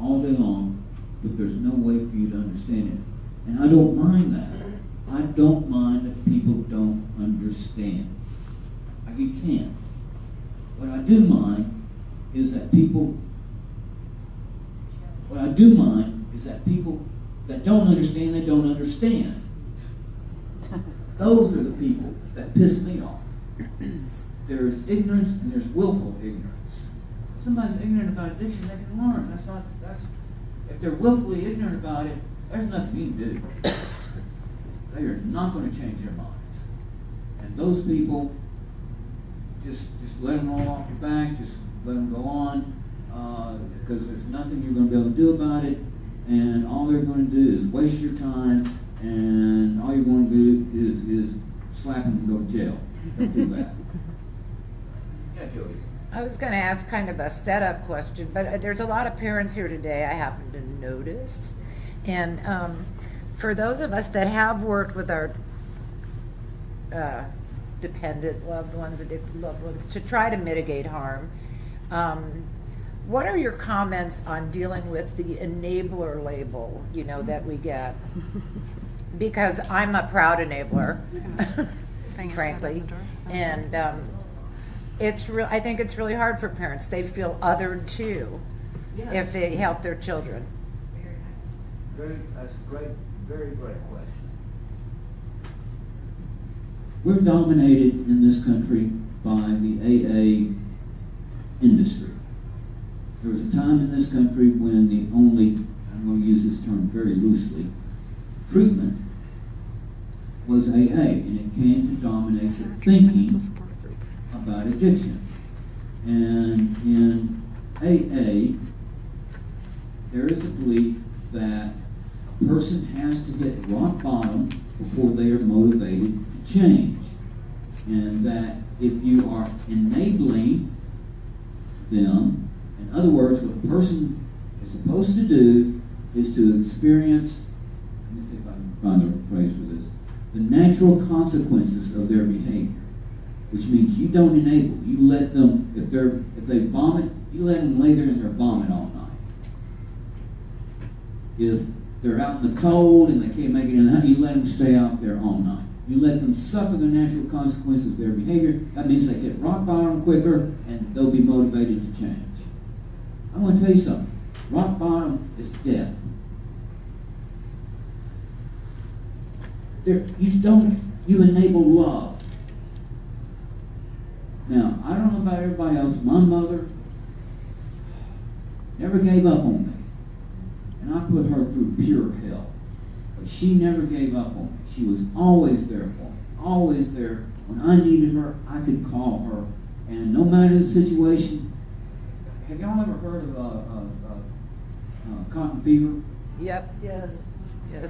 all day long, but there's no way for you to understand it. And I don't mind that. I don't mind that people don't understand. You can't. What I do mind is that people that don't understand, they don't understand. Those are the people that piss me off. There's ignorance and there's willful ignorance. If somebody's ignorant about addiction, they can learn. If they're willfully ignorant about it, there's nothing you can do. They are not going to change their minds. And those people, just let them roll off your back, just let them go on, because there's nothing you're going to be able to do about it, and all they're going to do is waste your time, and all you're going to do is slap them and go to jail. Don't do that. Yeah, Jody. I was going to ask kind of a setup question, but there's a lot of parents here today I happen to notice. And for those of us that have worked with our dependent loved ones, addicted loved ones, to try to mitigate harm, what are your comments on dealing with the enabler label, that we get? Because I'm a proud enabler, frankly, and I think it's really hard for parents. They feel othered too, if they help their children. That's a great, very great question. We're dominated in this country by the AA industry. There was a time in this country when the only, I'm going to use this term very loosely, treatment was AA, and it came to dominate the thinking about addiction. And in AA, there is a belief that a person has to hit rock bottom before they are motivated to change. And that if you are enabling them, in other words, what a person is supposed to do is to experience, let me see if I can find a phrase for this, the natural consequences of their behavior. Which means you don't enable. You let them, if they vomit, you let them lay there in their vomit all night. If they're out in the cold and they can't make it in the house, you let them stay out there all night. You let them suffer the natural consequences of their behavior. That means they hit rock bottom quicker and they'll be motivated to change. I want to tell you something. Rock bottom is death. You enable love. Now, I don't know about everybody else. My mother never gave up on me. And I put her through pure hell. But she never gave up on me. She was always there for me. Always there. When I needed her, I could call her. And no matter the situation, have y'all ever heard of cotton fever? Yep. Yes.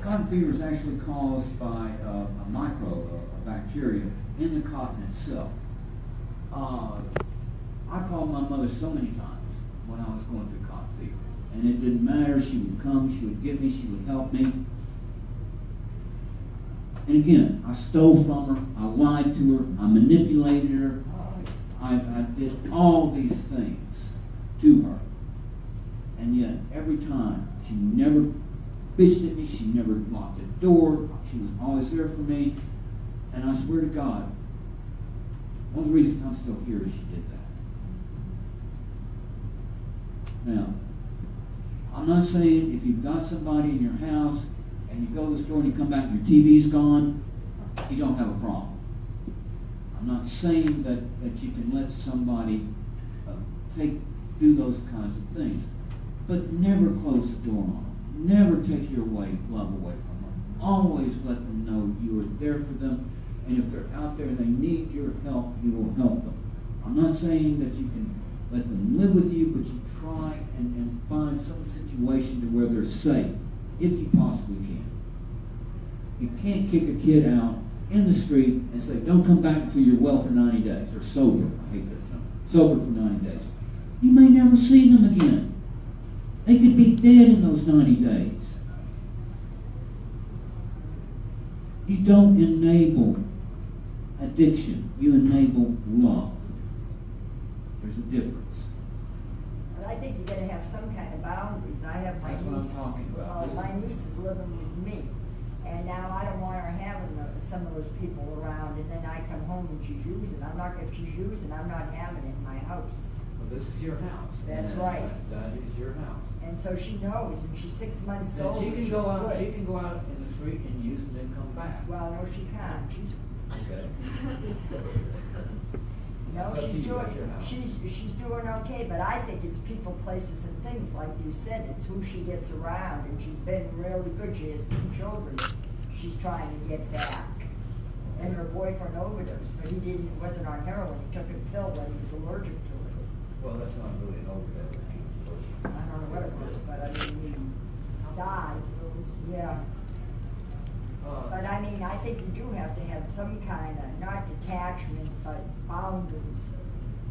Cotton fever is actually caused by a microbe, a bacteria, in the cotton itself. I called my mother so many times when I was going through cotton fever. And it didn't matter. She would come, she would give me, she would help me. And again, I stole from her, I lied to her, I manipulated her, I did all these things to her. And yet, every time, she never bitched at me, she never locked the door, she was always there for me. And I swear to God, one of the reasons I'm still here is she did that. Now, I'm not saying if you've got somebody in your house and you go to the store and you come back and your TV's gone, you don't have a problem. I'm not saying that you can let somebody do those kinds of things. But never close the door on them. Never take your love away from them. Always let them know you are there for them. And if they're out there and they need your help, you will help them. I'm not saying that you can let them live with you, but you try and find some situation to where they're safe, if you possibly can. You can't kick a kid out in the street and say, don't come back until you're well for 90 days, or sober. I hate that term. Sober for 90 days. You may never see them again. They could be dead in those 90 days. You don't enable addiction. You enable love. There's a difference. I think you gotta have some kind of boundaries. I have my That's what I'm niece, talking about. my niece is living with me. And now I don't want her having some of those people around, and then I come home and she's using. If she's using, I'm not having it in my house. Well, this is your house. That's and right. That is your house. And so she knows, and she's 6 months Then old. she can she's go out, good. she can go out in the street and use and then come back. Well, no, she can't. She's, Okay. no, That's up to she's you. doing, That's your house. she's doing okay, but I think it's people, places, and things, like you said. It's who she gets around, and she's been really good. She has 2 children she's trying to get back. And her boyfriend overdosed, but he wasn't on heroin. He took a pill when he was allergic to it. Well, that's not really an overdose. I don't know what it was, but I mean, he died. Yeah. But I mean, I think you do have to have some kind of, not detachment, but boundaries.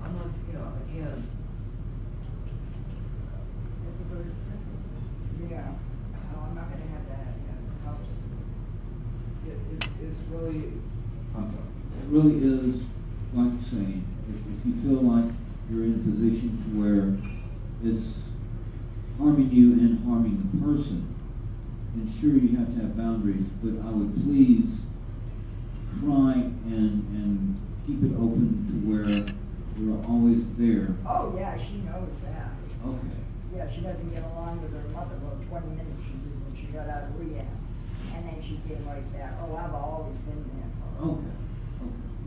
I'm not, again, Yeah. No, I'm not gonna have that in the house. it's really, I'm sorry, it really is, like you're saying, if you feel like you're in a position to where it's harming you and harming the person, then sure you have to have boundaries, but I would please try and keep it open to where you're always there. Oh, yeah, she knows that. Okay. Yeah, she doesn't get along with her mother. Well, 20 minutes she did when she got out of rehab. And then she came right back. Oh, I've always been there for her. Okay.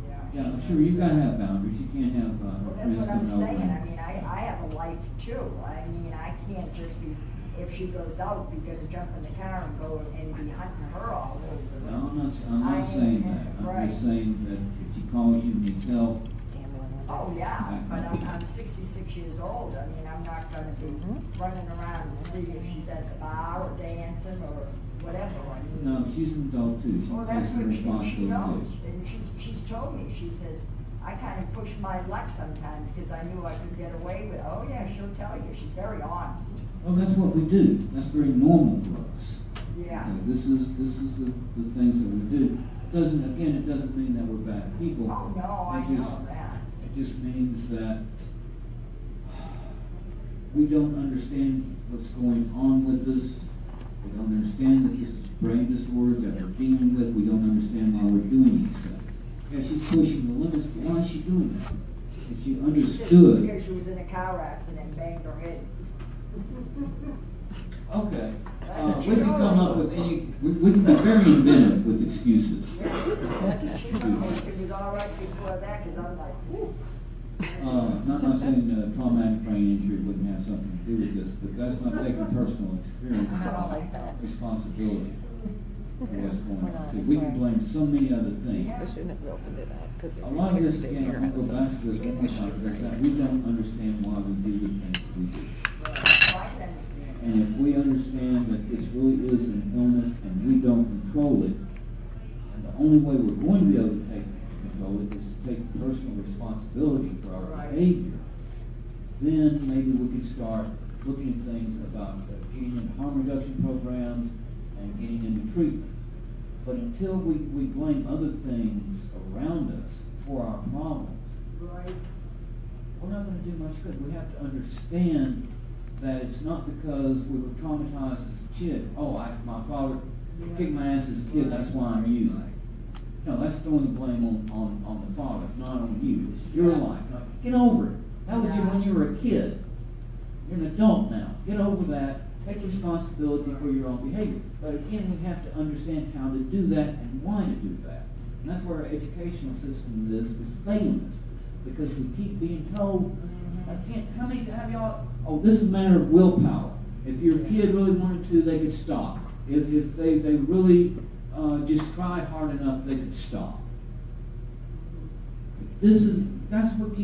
Yeah. Yeah, sure, you've got to have boundaries. You can't have, Well, that's what I'm saying. I mean, I have a life too. I mean, I can't just be, if she goes out, be gonna jump in the car and go and be hunting her all over. No, I'm not saying that. I'm just saying that if she calls you and needs help, Oh, yeah, but I'm 66 years old. I mean, I'm not gonna be running around to see if she's at the bar or dancing or whatever. I mean, no, she's an adult too. She's well, that's facing what she knows. responsibility. And she's told me, she says, I kind of push my luck sometimes because I knew I could get away with it. Oh, yeah, she'll tell you. She's very honest. Well, that's what we do. That's very normal for us. Yeah. This is the things that we do. It doesn't mean that we're bad people. Oh, no, I know that. It just means that we don't understand what's going on with us. We don't understand that this is brain disorder that we're dealing with. We don't understand why we're doing these things. Yeah, she's pushing the limits, but why is she doing that? If she She said understood. because she was in a car accident and banged her head. Okay. That's what We she can told come me. up with we can be very inventive with excuses. That's what she told me. She was all right before that because I'm like, whew. Not saying traumatic brain injury wouldn't have something to do with this, but that's not taking personal experience, I don't like that. responsibility for what's going We're not, on. I We can swear. blame so many other things. I shouldn't have opened it up, because. A lot of this, again, I'm gonna go back to this one more time, is that we don't understand why we do the things we do. So I can understand. And if we understand that this really is an illness and we don't control it, and the only way we're going to be able to control it is to take personal responsibility for our Right. behavior, then maybe we could start looking at things about getting in harm reduction programs and getting into treatment. But until we blame other things around us for our problems, Right. we're not going to do much good. We have to understand that it's not because we were traumatized as a kid. Oh, my father kicked my ass as a kid, that's why I'm using. No, that's throwing the blame on the father, not on you. It's your life. Now, get over it. That was you when you were a kid. You're an adult now. Get over that. Take responsibility for your own behavior. But again, we have to understand how to do that and why to do that. And that's where our educational system is failing us. Because we keep being told, how many have y'all, oh, this is a matter of willpower. If your kid really wanted to, they could stop. If they really just try hard enough, they could stop. That's what keeps